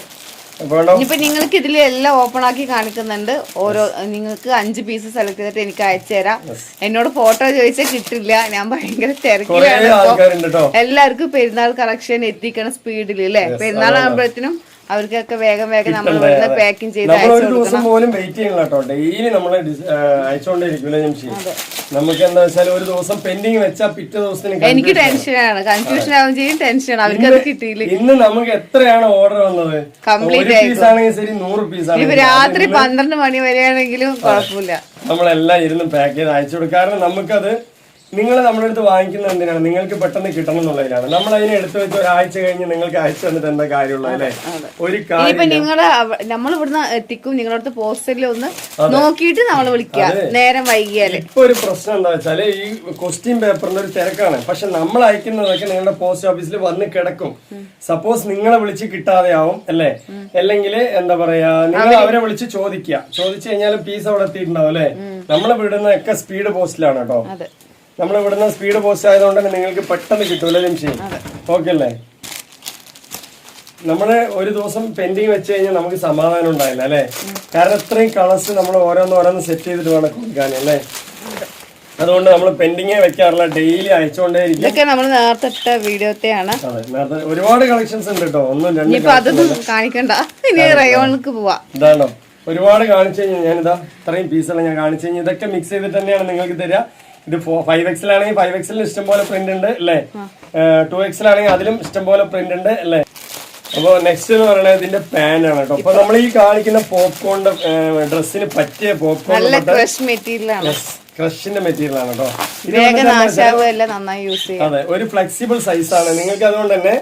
ഇപ്പൊ നിങ്ങൾക്ക് ഇതിൽ എല്ലാം ഓപ്പൺ ആക്കി കാണിക്കുന്നുണ്ട്. ഓരോ നിങ്ങൾക്ക് 5 പീസ് സെലക്ട് ചെയ്തിട്ട് എനിക്ക് അയച്ചു തരാം. എന്നോട് ഫോട്ടോ ചോദിച്ചാൽ കിട്ടില്ല, ഞാൻ ഭയങ്കര തിരക്കിലാണ്. എല്ലാവർക്കും പെരുന്നാൾ കളക്ഷൻ എത്തിക്കണം സ്പീഡിൽ അല്ലേ. പെരുന്നാൾ ആകുമ്പോഴത്തേനും അവർക്കൊക്കെ വേഗം വേഗം നമ്മൾ ഇവിടുന്ന് പാക്കിംഗ് ചെയ്ത് നമ്മൾ ഒരു ദിവസം പോലും വെയിറ്റ് ചെയ്യണം കേട്ടോ. ഡെയിലി നമ്മൾ അയച്ചുകൊണ്ടിരിക്കില്ല ജംഷി. നമുക്ക് എന്താ വെച്ചാൽ ഒരു ദിവസം പെൻഡിങ് വെച്ചാൽ പിറ്റേ ദിവസത്തിന് എനിക്ക് ടെൻഷനാണ്, കൺഫ്യൂഷൻ ആവും ചെയ്യും, ടെൻഷനാണ്. അവർക്ക് അത് കിട്ടിയില്ല. ഇന്ന് നമുക്ക് എത്രയാണ് ഓർഡർ വന്നത്? കംപ്ലീറ്റ് പീസ് ആണെങ്കിൽ ശരി, 100 പീസ് ഇപ്പൊ രാത്രി 12 മണി വരെയാണെങ്കിലും കുഴപ്പമില്ല. നമ്മളെല്ലാം ഇരുന്ന് പാക്ക് ചെയ്ത് അയച്ചു കൊടുക്കും. കാരണം നമുക്കത് നിങ്ങൾ നമ്മുടെ അടുത്ത് വാങ്ങിക്കുന്നത് എന്തിനാണ്? നിങ്ങൾക്ക് പെട്ടെന്ന് കിട്ടണം എന്നുള്ളതിനാണ്. നമ്മൾ അതിനെ എടുത്തു വെച്ച് ഒരാഴ്ച കഴിഞ്ഞ് നിങ്ങൾക്ക് അയച്ചു തന്നിട്ട് എന്താ കാര്യമുള്ളത് അല്ലേ? ഒരു ഇപ്പൊ നിങ്ങള് നമ്മൾ ഇവിടുന്ന് എത്തിക്കും, നിങ്ങളടുത്ത് പോസ്റ്ററിൽ ഒന്ന് നോക്കിയിട്ട് നമ്മൾ വിളിക്കാം നേരം വൈകിയാല്. ഇപ്പൊ ഒരു പ്രശ്നം എന്താ വെച്ചാല് ഈ ക്വസ്റ്റ്യൻ പേപ്പറിന്റെ ഒരു തിരക്കാണ്. പക്ഷെ നമ്മൾ അയക്കുന്നതൊക്കെ നിങ്ങളുടെ പോസ്റ്റ് ഓഫീസിൽ വന്ന് കിടക്കും. സപ്പോസ് നിങ്ങളെ വിളിച്ച് കിട്ടാതെ ആവും അല്ലേ? അല്ലെങ്കിൽ എന്താ പറയാ, നിങ്ങൾ അവരെ വിളിച്ച് ചോദിച്ചു കഴിഞ്ഞാൽ പീസ് അവിടെ എത്തിയിട്ടുണ്ടാവും അല്ലെ? നമ്മൾ വിടുന്നതൊക്കെ സ്പീഡ് പോസ്റ്റിലാണ് കേട്ടോ. നമ്മൾ ഇവിടുന്ന് സ്പീഡ് പോസ്റ്റ് ആയതുകൊണ്ട് തന്നെ നിങ്ങൾക്ക് പെട്ടെന്ന് കിട്ടൂല ജംഷി. ഓക്കെ അല്ലേ? നമ്മള് ഒരു ദിവസം പെൻഡിങ് വെച്ച് കഴിഞ്ഞാൽ നമുക്ക് സമാധാനം ഉണ്ടായില്ല അല്ലെ? കാരണം ഇത്രയും കളേഴ്സ് നമ്മൾ ഓരോന്ന് സെറ്റ് ചെയ്തിട്ട് വേണം കൊടുക്കാൻ അല്ലേ? അതുകൊണ്ട് നമ്മൾ പെൻഡിങ്ങേ വെക്കാറില്ല, ഡെയിലി അയച്ചുകൊണ്ടേ ഇരിക്കും. ഇതൊക്കെ നമ്മൾ നേരത്തെ ഇട്ട വീഡിയോത്തെയാണ്. അതെ, നേരത്തെ ഒരുപാട് കളക്ഷൻസ് ഉണ്ട് കേട്ടോ. അതൊന്നും കാണിക്കണ്ട, ഇനി റയോണിക്ക് പോവാ. ഇതാണോ ഒരുപാട് കാണിച്ചു കഴിഞ്ഞാൽ ഞാനിതാ ഇത്രയും പീസെല്ലാം ഞാൻ കാണിച്ചു കഴിഞ്ഞാൽ ഇതൊക്കെ മിക്സ് ചെയ്തിട്ട് തന്നെയാണ് നിങ്ങൾക്ക് തരിക. ഇത് 5XL ആണെങ്കിൽ 5XL ഇഷ്ടംപോലെ പ്രിന്റ് ഉണ്ട് അല്ലേ? 2XL ആണെങ്കിൽ അതിലും ഇഷ്ടംപോലെ പ്രിന്റ് ഉണ്ട് അല്ലേ? അപ്പൊ നെക്സ്റ്റ് എന്ന് പറയുന്നത് ഇതിന്റെ പാന്റ് ആണ് കേട്ടോ. അപ്പൊ നമ്മൾ ഈ കാണിക്കുന്ന പോപ്കോണിന്റെ ഡ്രസ്സിന് പറ്റിയ പോപ്കോൺ ക്രഷിന്റെ മെറ്റീരിയൽ ആണ് കേട്ടോ. അതെ, ഒരു ഫ്ലെക്സിബിൾ സൈസ് ആണ്. നിങ്ങൾക്ക് അതുകൊണ്ട് തന്നെ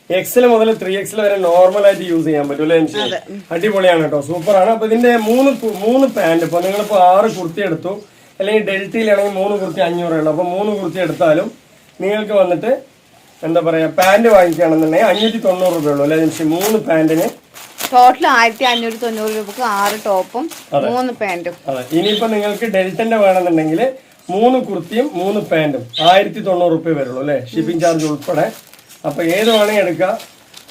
XL മുതൽ 3XL വരെ നോർമൽ ആയിട്ട് യൂസ് ചെയ്യാൻ പറ്റും അല്ലേ? അടിപൊളിയാണ് കേട്ടോ, സൂപ്പർ ആണ്. അപ്പൊ ഇതിന്റെ മൂന്ന് പാന്റ്, ഇപ്പൊ നിങ്ങളിപ്പോ 6 കുർത്തി എടുത്തു അല്ലെങ്കിൽ ഡെൽറ്റയിലാണെങ്കിൽ 3 കുർത്തി 500 ഉള്ളു. അപ്പൊ 3 കുർത്തി എടുത്താലും നിങ്ങൾക്ക് വന്നിട്ട് എന്താ പറയാ പാന്റ് വാങ്ങിക്കുകയാണെന്നുണ്ടെങ്കിൽ 590 രൂപ ഉള്ളൂ അല്ലെ ജംഷി? 3 പാന്റിന് ടോട്ടൽ 1590 രൂപക്ക് 6 ടോപ്പും 3 പാന്റും. അതെ, ഇനിയിപ്പോ നിങ്ങൾക്ക് ഡെൽറ്റന്റെ വേണമെന്നുണ്ടെങ്കിൽ 3 കുർത്തിയും 3 പാന്റും 1090 രൂപ വരുള്ളൂ അല്ലെ? ഷിപ്പിംഗ് ചാർജ് ഉൾപ്പെടെ. അപ്പൊ ഏത് വേണമെങ്കിൽ എടുക്കാം.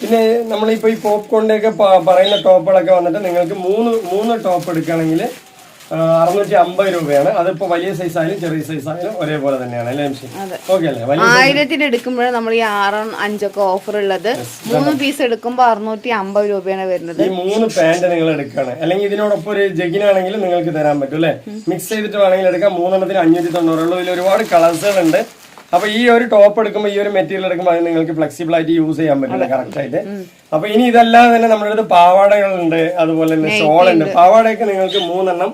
പിന്നെ നമ്മളിപ്പോ ഈ പോപ്കോണിന്റെ ഒക്കെ പറയുന്ന ടോപ്പുകളൊക്കെ വന്നിട്ട് നിങ്ങൾക്ക് 3 ടോപ്പ് എടുക്കുകയാണെങ്കിൽ 650 രൂപയാണ്. അതിപ്പോ വലിയ സൈസ് ആയാലും ചെറിയ സൈസ് ആയാലും ഒരേപോലെ തന്നെയാണ് അല്ലേ? ഓക്കെ അല്ലേ? 1000 എടുക്കുമ്പോഴേ നമ്മൾ ഈ 6, 5 ഒക്കെ ഓഫർ ഉള്ളത്. 3 പീസ് എടുക്കുമ്പോ 650 രൂപയാണ് വരുന്നത്. ഈ 3 പാന്റ് നിങ്ങൾ എടുക്കുകയാണ്, അല്ലെങ്കിൽ ഇതിനോടൊപ്പം ഒരു ജഗിനാണെങ്കിലും നിങ്ങൾക്ക് തരാൻ പറ്റും അല്ലെ? മിക്സ് ചെയ്തിട്ട് വേണമെങ്കിൽ എടുക്കാം. 3 590 ഉള്ളൂ. ഇതിൽ ഒരുപാട് കളേഴ്സുകൾ ഉണ്ട്. അപ്പൊ ഈ ഒരു ടോപ്പ് എടുക്കുമ്പോൾ ഈ ഒരു മെറ്റീരിയൽ എടുക്കുമ്പോൾ അത് നിങ്ങൾക്ക് ഫ്ലെക്സിബിൾ ആയിട്ട് യൂസ് ചെയ്യാൻ പറ്റില്ല കറക്റ്റ് ആയിട്ട്. അപ്പൊ ഇനി ഇതല്ലാതെ തന്നെ നമ്മുടെ അടുത്ത് പാവാടകളുണ്ട്, അതുപോലെ തന്നെ ഷോൾ ഉണ്ട്. പാവാടയൊക്കെ നിങ്ങൾക്ക് 3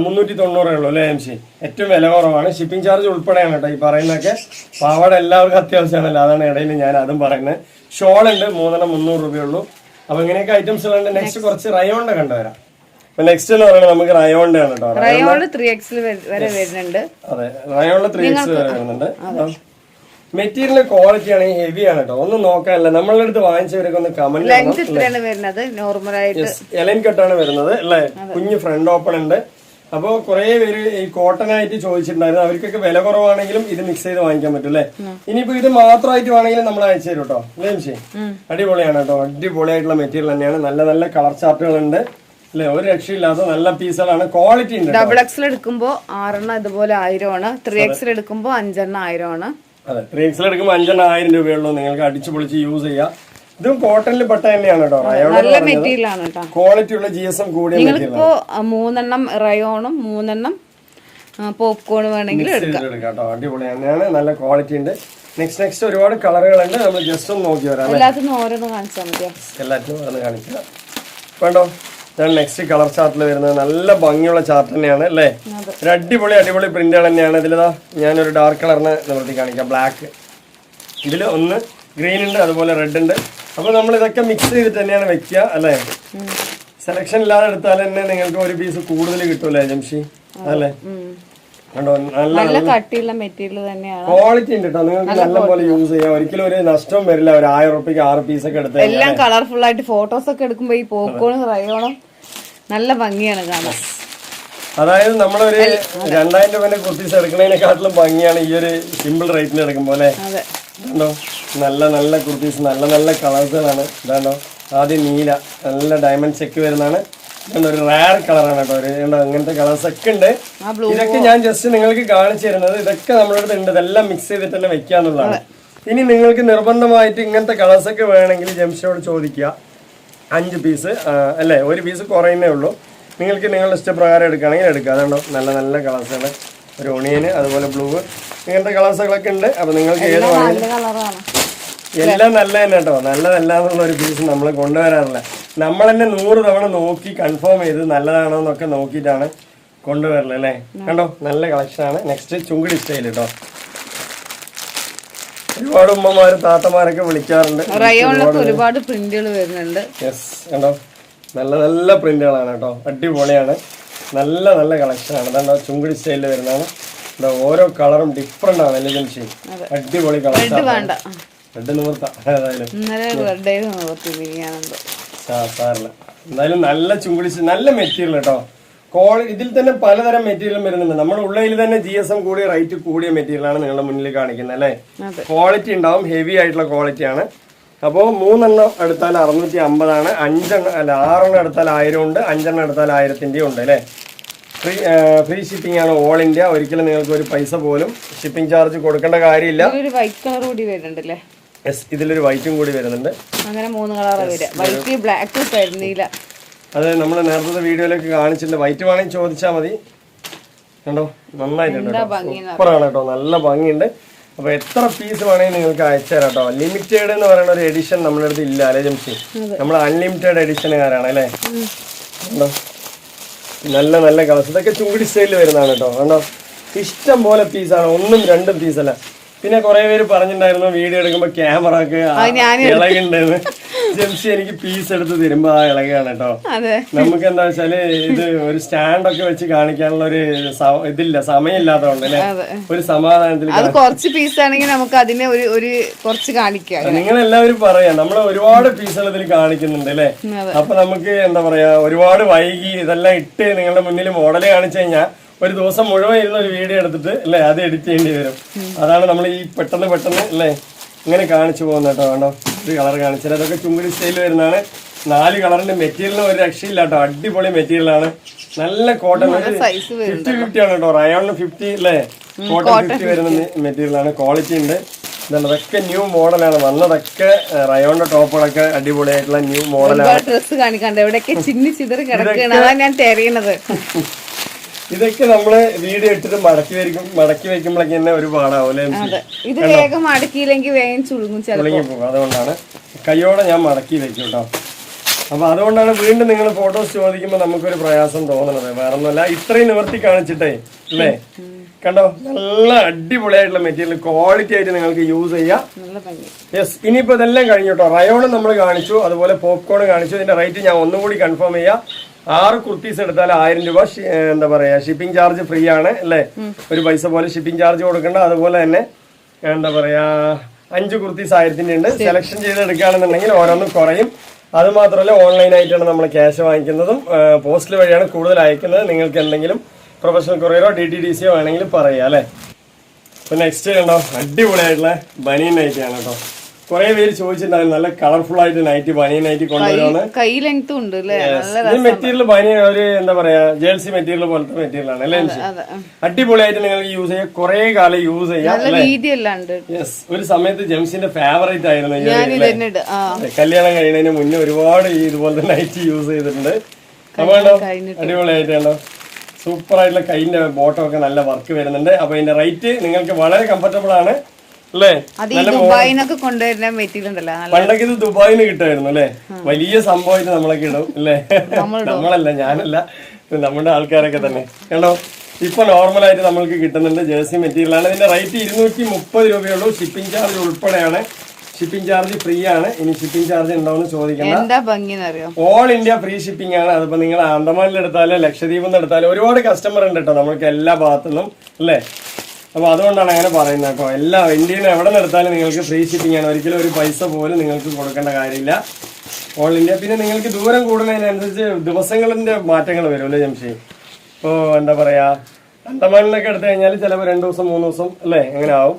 390 ഉള്ളൂ അല്ലേ എംസി? ഏറ്റവും വില കുറവാണ്, ഷിപ്പിംഗ് ചാർജ് ഉൾപ്പെടെയാണ് കേട്ടോ ഈ പറയുന്നതൊക്കെ. പാവാട എല്ലാവർക്കും അത്യാവശ്യമാണല്ലോ, അതാണ് ഇടയിൽ ഞാൻ അതും പറയുന്നത്. ഷോൾ ഉണ്ട് 3 300 രൂപയുള്ളൂ. അപ്പൊ ഇങ്ങനെയൊക്കെ ഐറ്റംസ് ഉണ്ട്. നെക്സ്റ്റ് കുറച്ച് റയോണിന്റെ കണ്ടുവരാം. നെക്സ്റ്റ് എന്ന് പറയുന്നത് നമുക്ക് റയോണിന്റെ ആണ് കേട്ടോ. റയോണിൽ 3XL വരെ വരുന്നുണ്ട്. അതെ, റയോണിൽ 3XL വരെ വരുന്നുണ്ട്. മെറ്റീരിയൽ ക്വാളിറ്റി ആണെങ്കിൽ ഹെവി ആണ് കേട്ടോ, ഒന്നും നോക്കാനില്ല. നമ്മളുടെ അടുത്ത് വാങ്ങിച്ചവരൊക്കെ ഒന്ന് കമന്റ് എലൈൻ കട്ടാണ് വരുന്നത് അല്ലേ? കുഞ്ഞ് ഫ്രണ്ട് ഓപ്പൺ ഉണ്ട്. അപ്പൊ കുറെ പേര് ഈ കോട്ടൺ ആയിട്ട് ചോദിച്ചിട്ടുണ്ടായിരുന്നു. അവർക്കൊക്കെ വില കുറവാണെങ്കിലും ഇത് മിക്സ് ചെയ്ത് വാങ്ങിക്കാൻ പറ്റും അല്ലെ? ഇനിയിപ്പോ ഇത് മാത്രമായിട്ട് വേണമെങ്കിലും നമ്മൾ അയച്ചു തരും കേട്ടോ അല്ലേ മിഷേ? അടിപൊളിയാണ് കേട്ടോ, അടിപൊളിയായിട്ടുള്ള മെറ്റീരിയൽ തന്നെയാണ്. നല്ല നല്ല കളർ ചാർട്ടുകൾ ഉണ്ട് അല്ലെ? ഒരു രക്ഷയില്ലാത്ത നല്ല പീസുകളാണ്, ക്വാളിറ്റി ഉണ്ട്. XXL എടുക്കുമ്പോ 6 ഇതുപോലെ 1000 ആണ്. 3XL എടുക്കുമ്പോ 5 1000 ആണ്. അതെ, 3XL എടുക്കുമ്പോൾ 5 1000 രൂപയുള്ളൂ. നിങ്ങൾക്ക് അടിച്ചു പൊളിച്ച് യൂസ് ചെയ്യാം. ഇതും കോട്ടണിൽ പെട്ട തന്നെയാണ് കേട്ടോ. നല്ല മെറ്റീരിയൽ ആണ് കേട്ടോ, ക്വാളിറ്റി ഉള്ള GSM കൂടിയ മെറ്റീരിയൽ. 3 റയോണും 3 പോപ്കോൺ വേണമെങ്കിൽ എടുക്കാം കേട്ടോ. അടിപൊളി തന്നെയാണ്, നല്ല ക്വാളിറ്റി ഉണ്ട്. നെക്സ്റ്റ് ഒരുപാട് കളറുകളുണ്ട്. നമ്മൾ ജസ്റ്റ് ഒന്ന് നോക്കി വരാം. എല്ലാത്തിനും ഓരോന്ന് കാണിച്ചാൽ മതിയോ? എല്ലാത്തിനും ഓരോന്ന് കാണിക്കാം വേണ്ടോ? നെക്സ്റ്റ് കളർ ചാർട്ടിൽ വരുന്നത് നല്ല ഭംഗിയുള്ള ചാർട്ട് തന്നെയാണ് അല്ലേ? ഒരു അടിപൊളി പ്രിന്റുകൾ തന്നെയാണ്. ഇതിലിതാ ഞാനൊരു ഡാർക്ക് കളറിനെ നിവർത്തി കാണിക്കാം, ബ്ലാക്ക്. ഇതിൽ ഒന്ന് ഗ്രീൻ ഉണ്ട്, അതുപോലെ റെഡ് ഉണ്ട്. അപ്പൊ നമ്മൾ ഇതൊക്കെ മിക്സ് ചെയ്തിട്ട് തന്നെയാണ് വെക്കുക അല്ലേ? സെലക്ഷൻ ഇല്ലാതെ എടുത്താൽ തന്നെ നിങ്ങൾക്ക് ഒരു പീസ് കൂടുതൽ കിട്ടൂലേ ജംഷി അല്ലേ? കണ്ടോ, നല്ല കട്ടിയുള്ള മെറ്റീരിയൽ തന്നെയാണ്, ക്വാളിറ്റി ഉണ്ട് കേട്ടോ. നിങ്ങൾക്ക് നല്ല പോലെ യൂസ് ചെയ്യാം, ഒരിക്കലും ഒരു നഷ്ടം വരില്ല. ഒരു 1000 രൂപയ്ക്ക് 6 പീസൊക്കെ എടുത്ത് എല്ലാം കളർഫുൾ ആയിട്ട് ഫോട്ടോസ് ഒക്കെ എടുക്കുമ്പോ ഈ പോപ്കോണും റയോണും നല്ല ഭംഗിയാണ് കാണാൻ. അതായത് നമ്മളൊരു 2000 രൂപന്റെ കുർത്തീസ് എടുക്കുന്നതിനെക്കാട്ടിലും ഭംഗിയാണ് ഈ ഒരു സിമ്പിൾ റേറ്റിന് എടുക്കുമ്പോ അല്ലേ? ഇതാണ്ടോ നല്ല നല്ല കുർത്തീസ്, നല്ല നല്ല കളേഴ്സുകളാണ്. ഇതാണ്ടോ ആദ്യം നീല, നല്ല ഡയമണ്ട് ചെക്ക് വരുന്നതാണ്. ഒരു റയർ കളറാണ് കേട്ടോ. ഒരു അങ്ങനത്തെ കളേഴ്സ് ഒക്കെ ഉണ്ട്. ഇതൊക്കെ ഞാൻ ജസ്റ്റ് നിങ്ങൾക്ക് കാണിച്ചു തരുന്നത്. ഇതൊക്കെ നമ്മുടെ അടുത്ത് ഉണ്ട്, ഇതെല്ലാം മിക്സ് ചെയ്തിട്ട് തന്നെ വെക്കാന്നുള്ളതാണ്. ഇനി നിങ്ങൾക്ക് നിർബന്ധമായിട്ട് ഇങ്ങനത്തെ കളേഴ്സ് ഒക്കെ വേണമെങ്കിൽ ജംഷയോട് ചോദിക്കുക. 5 പീസ് അല്ലേ, ഒരു പീസ് കുറയുന്നേ ഉള്ളൂ. നിങ്ങൾക്ക് നിങ്ങളുടെ ഇഷ്ടപ്രകാരം എടുക്കുകയാണെങ്കിൽ എടുക്കുക. അതുകൊണ്ടോ നല്ല നല്ല കളേഴ്സാണ്. ഒരു ഒണിയന്, അതുപോലെ ബ്ലൂ, ഇങ്ങനത്തെ കളേഴ്സുകളൊക്കെ ഉണ്ട്. അപ്പോൾ നിങ്ങൾക്ക് ഏത് വേണമെങ്കിലും എല്ലാം നല്ല തന്നെ കേട്ടോ. നല്ലതല്ല എന്നുള്ള ഒരു പീസ് നമ്മൾ കൊണ്ടുവരാറില്ല. നമ്മൾ തന്നെ 100 തവണ നോക്കി കൺഫേം ചെയ്ത് നല്ലതാണോ എന്നൊക്കെ നോക്കിയിട്ടാണ് കൊണ്ടുവരല് അല്ലേ. കണ്ടോ നല്ല കളക്ഷനാണ്. നെക്സ്റ്റ് ചുങ്കിടി സ്റ്റൈൽ കേട്ടോ. ഒരുപാട് ഉമ്മമാര് താത്തമാരൊക്കെ വിളിക്കാറുണ്ട്. ഒരുപാട് പ്രിന്റുകൾ വരുന്നുണ്ട്. യെസ്, കണ്ടോ നല്ല നല്ല പ്രിന്റുകളാണ് കേട്ടോ. അടിപൊളിയാണ്. നല്ല നല്ല കളക്ഷനാണ്. കണ്ടോ ചുങ്കിടി സ്റ്റൈലിൽ വരുന്നതാണ്. ഓരോ കളറും ഡിഫറെന്റ് ആണ്. എലിജൻസി അടിപൊളി കളക്ഷൻ. റെഡ് നിവർത്താം ഏതായാലും. എന്തായാലും നല്ല ചുങ്കിടി, നല്ല മെറ്റീരിയൽ കേട്ടോ. ഇതിൽ തന്നെ പലതരം മെറ്റീരിയലും വരുന്നുണ്ട്. നമ്മുടെ ഉള്ളിൽ തന്നെ GSM കൂടിയ റേറ്റ് കൂടിയ മെറ്റീരിയലാണ് നിങ്ങളുടെ മുന്നിൽ കാണിക്കുന്നത് അല്ലേ. ക്വാളിറ്റി ഉണ്ടാവും, ഹെവി ആയിട്ടുള്ള ക്വാളിറ്റിയാണ്. അപ്പോൾ 3 എണ്ണം എടുത്താൽ 650 ആണ്. 6 എണ്ണം എടുത്താൽ 1000 ഉണ്ട്. 5 എണ്ണം എടുത്താൽ 1000 ഉണ്ട് അല്ലേ. ഫ്രീ ഷിപ്പിംഗ് ആണ് ഓൾ ഇന്ത്യ. ഒരിക്കലും നിങ്ങൾക്ക് ഒരു പൈസ പോലും ഷിപ്പിംഗ് ചാർജ് കൊടുക്കേണ്ട കാര്യമില്ല. യെസ്, ഇതിലൊരു വൈറ്റും കൂടി വരുന്നുണ്ട്. അങ്ങനെ 3 കളറാണ് വരിക. വൈറ്റ്, ബ്ലാക്ക്, കരിനീല. അത് നമ്മൾ നേരത്തെ വീഡിയോയിലൊക്കെ കാണിച്ചിട്ടുണ്ട്. വൈറ്റ് വേണമെങ്കിൽ ചോദിച്ചാൽ മതി. കണ്ടോ നന്നായിട്ടുണ്ട്, സൂപ്പറാണ് കേട്ടോ. നല്ല ഭംഗിയുണ്ട്. അപ്പൊ എത്ര പീസ് വേണമെങ്കിൽ നിങ്ങൾക്ക് അയച്ചു തരാം കേട്ടോ. ലിമിറ്റഡ് എന്ന് പറയുന്ന ഒരു എഡിഷൻ നമ്മുടെ അടുത്ത് ഇല്ല അല്ലേ ജംഷി. നമ്മൾ അൺലിമിറ്റഡ് എഡിഷനുകാരാണ് അല്ലേ. കണ്ടോ നല്ല നല്ല കളേഴ്സ്. ഇതൊക്കെ ചുങ്കിടി സ്റ്റൈലിൽ വരുന്നതാണ് കേട്ടോ. കണ്ടോ ഇഷ്ടം പോലെ പീസാണ്, 1ഉം 2ഉം പീസല്ല. പിന്നെ കുറെ പേര് പറഞ്ഞിട്ടുണ്ടായിരുന്നു വീഡിയോ എടുക്കുമ്പോ ക്യാമറക്ക് ഇളകുണ്ടെന്ന്. ജംഷി എനിക്ക് പീസ് എടുത്ത് തരുമ്പോ ആ ഇളകാണ് കേട്ടോ. നമുക്ക് എന്താ വെച്ചാല് ഇത് ഒരു സ്റ്റാൻഡൊക്കെ വെച്ച് കാണിക്കാനുള്ള ഒരു ഇതില്ല, സമയമില്ലാത്തതുകൊണ്ട് അല്ലെ. ഒരു സമാധാനത്തിൽ കുറച്ച് പീസ് ആണെങ്കിൽ നമുക്ക് അതിനെ ഒരു കുറച്ച് കാണിക്കാം. നിങ്ങളെല്ലാവരും പറയാം നമ്മൾ ഒരുപാട് പീസുകൾ ഇതിൽ കാണിക്കുന്നുണ്ട് അല്ലെ. അപ്പൊ നമുക്ക് എന്താ പറയാ ഒരുപാട് വൈകി ഇതെല്ലാം ഇട്ട് നിങ്ങളുടെ മുന്നിൽ മോഡല് കാണിച്ചു കഴിഞ്ഞാൽ ഒരു ദിവസം മുഴുവൻ ഇരുന്ന ഒരു വീഡിയോ എടുത്തിട്ട് അല്ലേ അത് എഡിറ്റ് ചെയ്യേണ്ടി വരും. അതാണ് നമ്മൾ ഈ പെട്ടെന്ന് അല്ലേ ഇങ്ങനെ കാണിച്ചു പോകുന്നത് കേട്ടോ. വേണ്ടോ ഒരു കളർ കാണിച്ചാൽ അതൊക്കെ ചുങ്കിടി സ്റ്റൈലിൽ വരുന്നതാണ്. 4 കളറിന്റെ മെറ്റീരിയലിന് ഒരു രക്ഷയില്ല കേട്ടോ. അടിപൊളി മെറ്റീരിയലാണ്. നല്ല കോട്ടൺ 50-50 ആണ് കേട്ടോ. റയോണിന് 50 അല്ലേ, കോട്ടൺ 50 വരുന്ന മെറ്റീരിയലാണ്. ക്വാളിറ്റി ഉണ്ട്. ഇതൊക്കെ ന്യൂ മോഡലാണ് വന്നതൊക്കെ. റയോണിന്റെ ടോപ്പുകളൊക്കെ അടിപൊളിയായിട്ടുള്ള ന്യൂ മോഡലാണ്. ഡ്രസ് കാണിക്കണ്ട എവിടെയൊക്കെ ചിന്നി ചിതറി കിടക്കുകയാണ്. അതാണ് ഞാൻ തെരയുന്നത്. ഇതൊക്കെ നമ്മള് വീഡിയോ ഇട്ടിട്ട് മടക്കി വെക്കുമ്പോഴേക്ക് തന്നെ ഒരു പാടാവും അല്ലെ. ഇത് വേഗം മടക്കിയില്ലെങ്കിൽ വേഗം ചുളുങ്ങി പോകും. അതുകൊണ്ടാണ് കയ്യോടെ ഞാൻ മടക്കി വെക്കും കേട്ടോ. അപ്പൊ അതുകൊണ്ടാണ് വീണ്ടും നിങ്ങൾ ഫോട്ടോസ് ചോദിക്കുമ്പോൾ നമുക്കൊരു പ്രയാസം തോന്നുന്നത്. വേറെ ഒന്നുമല്ല, ഇത്രയും നിവർത്തി കാണിച്ചിട്ടേ അല്ലേ. കണ്ടോ നല്ല അടിപൊളിയായിട്ടുള്ള മെറ്റീരിയൽ, ക്വാളിറ്റി ആയിട്ട് നിങ്ങൾക്ക് യൂസ് ചെയ്യാം. യെസ്, ഇനിയിപ്പോ ഇതെല്ലാം കഴിഞ്ഞു കേട്ടോ. റയോണും നമ്മൾ കാണിച്ചു, അതുപോലെ പോപ്കോൺ കാണിച്ചു. ഇതിന്റെ റേറ്റ് ഞാൻ ഒന്നുകൂടി കൺഫേം ചെയ്യാം. 6 കുർത്തീസ് എടുത്താൽ 1000 രൂപ എന്താ പറയാ ഷിപ്പിംഗ് ചാർജ് ഫ്രീ ആണ് അല്ലേ. ഒരു പൈസ പോലെ ഷിപ്പിംഗ് ചാർജ് കൊടുക്കേണ്ട. അതുപോലെ തന്നെ എന്താ പറയാ 5 കുർത്തീസ് 1000 ഉണ്ട്. സെലക്ഷൻ ചെയ്ത് എടുക്കുകയാണെന്നുണ്ടെങ്കിൽ ഓരോന്നും കുറയും. അത് മാത്രമല്ല ഓൺലൈനായിട്ടാണ് നമ്മൾ ക്യാഷ് വാങ്ങിക്കുന്നതും പോസ്റ്റൽ വഴിയാണ് കൂടുതൽ അയക്കുന്നത്. നിങ്ങൾക്ക് എന്തെങ്കിലും പ്രൊഫഷണൽ കൊറിയറോ DTDCയോ വേണമെങ്കിൽ പറയാം അല്ലേ. ഇപ്പൊ നെക്സ്റ്റ് കണ്ടോ അടിപൊളിയായിട്ടുള്ള ബനിയൻ നൈറ്റി ആണ് കേട്ടോ. കുറെ പേര് ചോദിച്ചിട്ടുണ്ടായിരുന്നു നല്ല കളർഫുൾ ആയിട്ട് നൈറ്റ് ബനിയൻ നൈറ്റി കൊണ്ടുവരുവാണ്. ഈ മെറ്റീരിയൽ ബനിയൻ ഒരു എന്താ പറയാ ജേഴ്സി മെറ്റീരിയൽ പോലത്തെ മെറ്റീരിയൽ ആണ് അല്ലേ. അടിപൊളിയായിട്ട് നിങ്ങൾക്ക് യൂസ് ചെയ്യാം, കുറെ കാലം യൂസ് ചെയ്യാം. യെസ്, ഒരു സമയത്ത് ജെംസിന്റെ ഫേവറേറ്റ് ആയിരുന്നു. കല്യാണം കഴിയുന്നതിന് മുന്നേ ഒരുപാട് ഇതുപോലത്തെ നൈറ്റ് യൂസ് ചെയ്തിട്ടുണ്ട്. അപ്പൊ അടിപൊളിയായിട്ട് കണ്ടോ സൂപ്പർ ആയിട്ടുള്ള കൈന്റെ ബോട്ടം ഒക്കെ നല്ല വർക്ക് വരുന്നുണ്ട്. അപ്പൊ ഇതിന്റെ റേറ്റ് നിങ്ങൾക്ക് വളരെ കംഫർട്ടബിൾ ആണ് അല്ലേ. പണ്ടൊക്കെ ഇത് ദുബായിന്ന് കിട്ടുമായിരുന്നു അല്ലെ. വലിയ സംഭവമായിട്ട് നമ്മളൊക്കെ ഇടും അല്ലേ. നമ്മളല്ല, ഞാനല്ല, നമ്മുടെ ആൾക്കാരൊക്കെ തന്നെ കണ്ടോ. ഇപ്പൊ നോർമലായിട്ട് നമ്മൾക്ക് കിട്ടുന്നുണ്ട്. ജേഴ്സി മെറ്റീരിയൽ ആണ്. ഇതിന്റെ റേറ്റ് 230 രൂപയുള്ളൂ. ഷിപ്പിംഗ് ചാർജ് ഉൾപ്പെടെയാണ്. ഷിപ്പിംഗ് ചാർജ് ഫ്രീ ആണ്. ഇനി ഷിപ്പിംഗ് ചാർജ് ഉണ്ടോന്ന് ചോദിക്കണം. ഓൾ ഇന്ത്യ ഫ്രീ ഷിപ്പിംഗ് ആണ്. അതിപ്പോ നിങ്ങൾ ആൻഡമാനിൽ എടുത്താലും ലക്ഷദ്വീപിൽ നിന്ന് എടുത്താലും ഒരുപാട് കസ്റ്റമർ ഉണ്ട് കേട്ടോ നമ്മൾക്ക് എല്ലാ ഭാഗത്തുനിന്നും അല്ലേ. അപ്പൊ അതുകൊണ്ടാണ് അങ്ങനെ പറയുന്നത് കേട്ടോ. എല്ലാ ഇന്ത്യയിൽ നിന്ന് എവിടെ നിന്ന് എടുത്താലും നിങ്ങൾക്ക് ഫ്രീ ഷിപ്പിംഗ് ആണ്. ഒരിക്കലും ഒരു പൈസ പോലും നിങ്ങൾക്ക് കൊടുക്കേണ്ട കാര്യമില്ല. All India. പിന്നെ നിങ്ങൾക്ക് ദൂരം കൂടുന്നതിനനുസരിച്ച് ദിവസങ്ങളിന്റെ മാറ്റങ്ങൾ വരും അല്ലേ ജംഷി. ഇപ്പോ എന്താ പറയാ ആൻഡമാനിലൊക്കെ എടുത്തു കഴിഞ്ഞാൽ ചിലപ്പോൾ 2 ദിവസം 3 ദിവസം അല്ലേ അങ്ങനെ ആവും.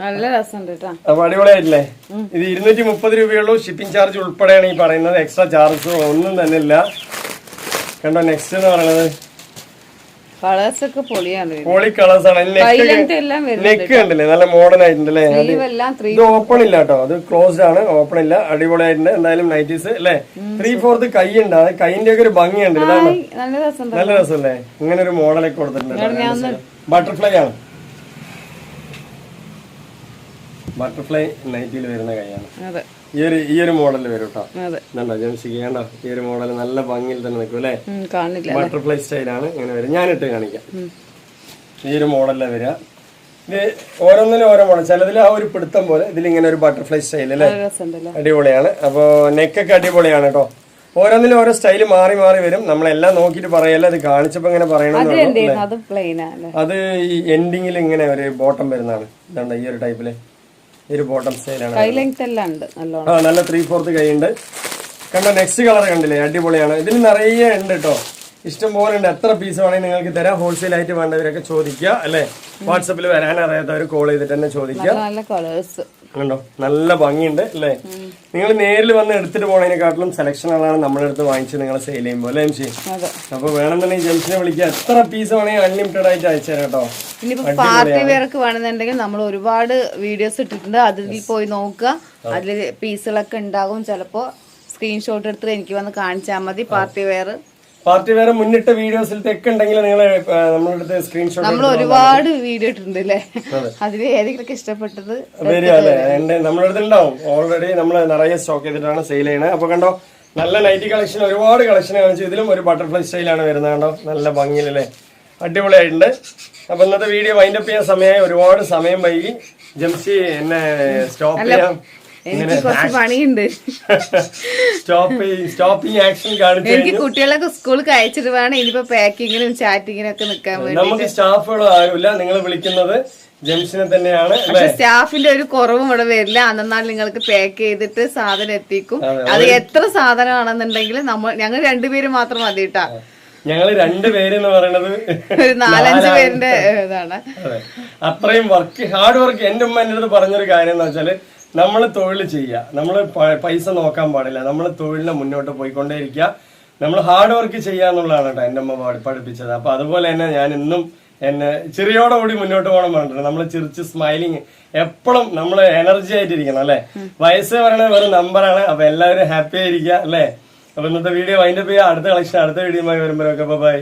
നല്ല രസമുണ്ട്. അപ്പൊ അടിപൊളിയായിട്ടില്ലേ. ഇത് 230 രൂപയുള്ളൂ. ഷിപ്പിംഗ് ചാർജ് ഉൾപ്പെടെയാണ് ഈ പറയുന്നത്. എക്സ്ട്രാ ചാർജസ് ഒന്നും തന്നെ ഇല്ല. കണ്ടോ നെക്സ്റ്റ് എന്ന് പറയുന്നത് കളേഴ്സ് ഒക്കെ പൊളിയാണ് പൊളി കളേഴ്സ് ആണ്. നെക്ക് കണ്ടില്ലേ നല്ല മോഡേൺ ആയിട്ടുണ്ടല്ലേ. ഇത് ഓപ്പൺ ഇല്ല കേട്ടോ, അത് ക്ലോസ്ഡ് ആണ്, ഓപ്പൺ ഇല്ല. അടിപൊളിയായിട്ടുണ്ട്. എന്തായാലും നൈറ്റീസ് അല്ലെ 3/4 കൈ ഉണ്ട്. അത് കൈന്റെ ഒക്കെ ഒരു ഭംഗിയുണ്ട്. ഇതാണ് നല്ല രസമല്ലേ, ഇങ്ങനെ ഒരു മോഡലൊക്കെ കൊടുത്തിട്ടുണ്ട്. ബട്ടർഫ്ലൈ ആണ്, ബട്ടർഫ്ലൈ നൈറ്റിയിൽ വരുന്ന കൈയാണ്. ഈ ഒരു മോഡലിൽ വരും കേട്ടോ. ഇതുണ്ടോ ജംഷിക്ക്, കണ്ടോ ഈ ഒരു മോഡൽ നല്ല ഭംഗിയിൽ തന്നെ നിൽക്കും അല്ലെ. ബട്ടർഫ്ലൈ സ്റ്റൈലാണ് ഇങ്ങനെ വരും. ഞാനിട്ട് കാണിക്കാം. ഈ ഒരു മോഡലിലെ വരിക. ഇത് ഓരോന്നിനും ഓരോ മോഡൽ. ചിലതിൽ ആ ഒരു പിടുത്തം പോലെ ഇതിലിങ്ങനെ ഒരു ബട്ടർഫ്ലൈ സ്റ്റൈൽ അല്ലേ, അടിപൊളിയാണ്. അപ്പൊ നെക്കൊക്കെ അടിപൊളിയാണ് കേട്ടോ. ഓരോന്നിനും ഓരോ സ്റ്റൈല് മാറി മാറി വരും. നമ്മളെല്ലാം നോക്കിട്ട് പറയല്ല, അത് കാണിച്ചപ്പോ ഇങ്ങനെ പറയണം. അത് ഈ എൻഡിങ്ങിൽ ഇങ്ങനെ ഒരു ബോട്ടം വരുന്നതാണ്. ഇതുണ്ട് ഈ ഒരു ടൈപ്പില് ഈ ഒരു ബോട്ടം സ്റ്റൈലാണ്. നല്ല 3/4 കൈ ഉണ്ട്. കണ്ടോ നെക്സ്റ്റ് കളർ കണ്ടില്ലേ, അടിപൊളിയാണ്. ഇതിൽ നിറയെ ഉണ്ട് കേട്ടോ, ഇഷ്ടം പോലെ ഉണ്ട്. എത്ര പീസ് വേണമെങ്കിൽ നിങ്ങൾക്ക് തരാം. ഹോൾസെയിൽ ആയിട്ട് വേണ്ടവരൊക്കെ ചോദിക്കുക അല്ലെ. വാട്സപ്പിൽ വരാൻ അറിയാത്തവർ കോൾ ചെയ്തിട്ട് തന്നെ ചോദിക്കുക. കണ്ടോ നല്ല ഭംഗിയുണ്ട് അല്ലേ. നിങ്ങൾ നേരിൽ വന്ന് എടുത്തിട്ട് പോണതിനെക്കാട്ടിലും സെലക്ഷനുകളാണ് നമ്മുടെ അടുത്ത് വാങ്ങിച്ച് നിങ്ങൾ സെയിൽ ചെയ്യുമ്പോൾ അല്ലേ എംസി. അപ്പൊ വേണമെന്നുണ്ടെങ്കിൽ ജംഷിനെ വിളിക്കുക, എത്ര പീസ് വേണമെങ്കിൽ അൺലിമിറ്റഡ് ആയിട്ട് അയച്ചു തരാം കേട്ടോ. ഇനിയിപ്പോ പാർട്ടി വെയർക്ക് വേണമെന്നുണ്ടെങ്കിൽ നമ്മൾ ഒരുപാട് വീഡിയോസ് ഇട്ടിട്ടുണ്ട്, അതിൽ പോയി നോക്കുക. അതിൽ പീസുകളൊക്കെ ഉണ്ടാകും. ചിലപ്പോ സ്ക്രീൻഷോട്ട് എടുത്തിട്ട് എനിക്ക് വന്ന് കാണിച്ചാൽ മതി. പാർട്ടി വെയർ മുന്നിട്ട വീഡിയോസിലൊക്കെ ഉണ്ടെങ്കിൽ നിങ്ങൾ നമ്മളടുത്ത് സ്ക്രീൻഷോട്ട് നമ്മൾ ഒരുപാട് വീഡിയോ ഇട്ടിട്ടുണ്ട് അല്ലേ. അതിൽ ഏതെങ്കിലും ഇഷ്ടപ്പെട്ടത് വരിക അല്ലേ, നമ്മുടെ അടുത്ത് ഉണ്ടാവും. ഓൾറെഡി നമ്മൾ നിറയെ സ്റ്റോക്ക് ചെയ്തിട്ടാണ് സെയിൽ ചെയ്യണത്. അപ്പൊ കണ്ടോ നല്ല നൈറ്റി കളക്ഷൻ, ഒരുപാട് കളക്ഷൻ കാണിച്ചു. ഇതിലും ഒരു ബട്ടർഫ്ലൈ സ്റ്റൈലാണ് വരുന്നത്. കണ്ടോ നല്ല ഭംഗിയിലല്ലേ, അടിപൊളിയായിട്ടുണ്ട്. അപ്പൊ ഇന്നത്തെ വീഡിയോ വൈൻഡപ്പ് ചെയ്യാൻ സമയമായി. ഒരുപാട് സമയം വൈകി. ജംഷി എന്നെ സ്റ്റോപ്പ് ചെയ്യാം, പണിയുണ്ട്. എനിക്ക് കുട്ടികളൊക്കെ സ്കൂളിൽ അയച്ചിട്ട് വേണം ഇനിയിപ്പോ പാക്കിങ്ങിനും ചാറ്റിങ്ങിനും ഒക്കെ നിൽക്കാൻ വേണ്ടി. നമുക്ക് സ്റ്റാഫുകളും ആരുമില്ല, നിങ്ങൾ വിളിക്കുന്നത് ജംഷിനെ തന്നെയാണ്. പക്ഷെ സ്റ്റാഫിന്റെ ഒരു കുറവും ഇവിടെ വരില്ല. അന്നാൽ നിങ്ങൾക്ക് പാക്ക് ചെയ്തിട്ട് സാധനം എത്തിക്കും. അത് എത്ര സാധനമാണെന്നുണ്ടെങ്കിലും ഞങ്ങൾ രണ്ടുപേരും മാത്രം മതി കേട്ടാ. ഞങ്ങള് 2 പേര് എന്ന് പറയുന്നത് ഒരു 4-5 പേരിന്റെ ഇതാണ്. അത്രയും വർക്ക്, ഹാർഡ് വർക്ക്. എന്റെ ഉമ്മ എന്റെ അടുത്ത് പറഞ്ഞൊരു കാര്യം എന്ന് വെച്ചാല്, നമ്മൾ തൊഴിൽ ചെയ്യുക, നമ്മൾ പൈസ നോക്കാൻ പാടില്ല, നമ്മൾ തൊഴിലിനെ മുന്നോട്ട് പോയിക്കൊണ്ടേയിരിക്കുക, നമ്മൾ ഹാർഡ് വർക്ക് ചെയ്യുക എന്നുള്ളതാണ് കേട്ടോ എൻ്റെ അമ്മ പഠിപ്പിച്ചത്. അപ്പൊ അതുപോലെ തന്നെ ഞാൻ ഇന്നും എന്നെ ചിരിയോടുകൂടി മുന്നോട്ട് പോകണം പറഞ്ഞിട്ടുണ്ട്. നമ്മൾ ചിരിച്ച് സ്മൈലിങ് എപ്പോഴും നമ്മൾ എനർജി ആയിട്ടിരിക്കണം അല്ലെ. വയസ്സ് പറയണത് വെറും നമ്പറാണ്. അപ്പൊ എല്ലാവരും ഹാപ്പി ആയിരിക്കുക അല്ലെ. അപ്പൊ ഇന്നത്തെ വീഡിയോ വൈൻഡപ്പ് ചെയ്യുക. അടുത്ത കളക്ഷൻ അടുത്ത വീഡിയോ വരുമ്പോഴൊക്കെ ബൈ.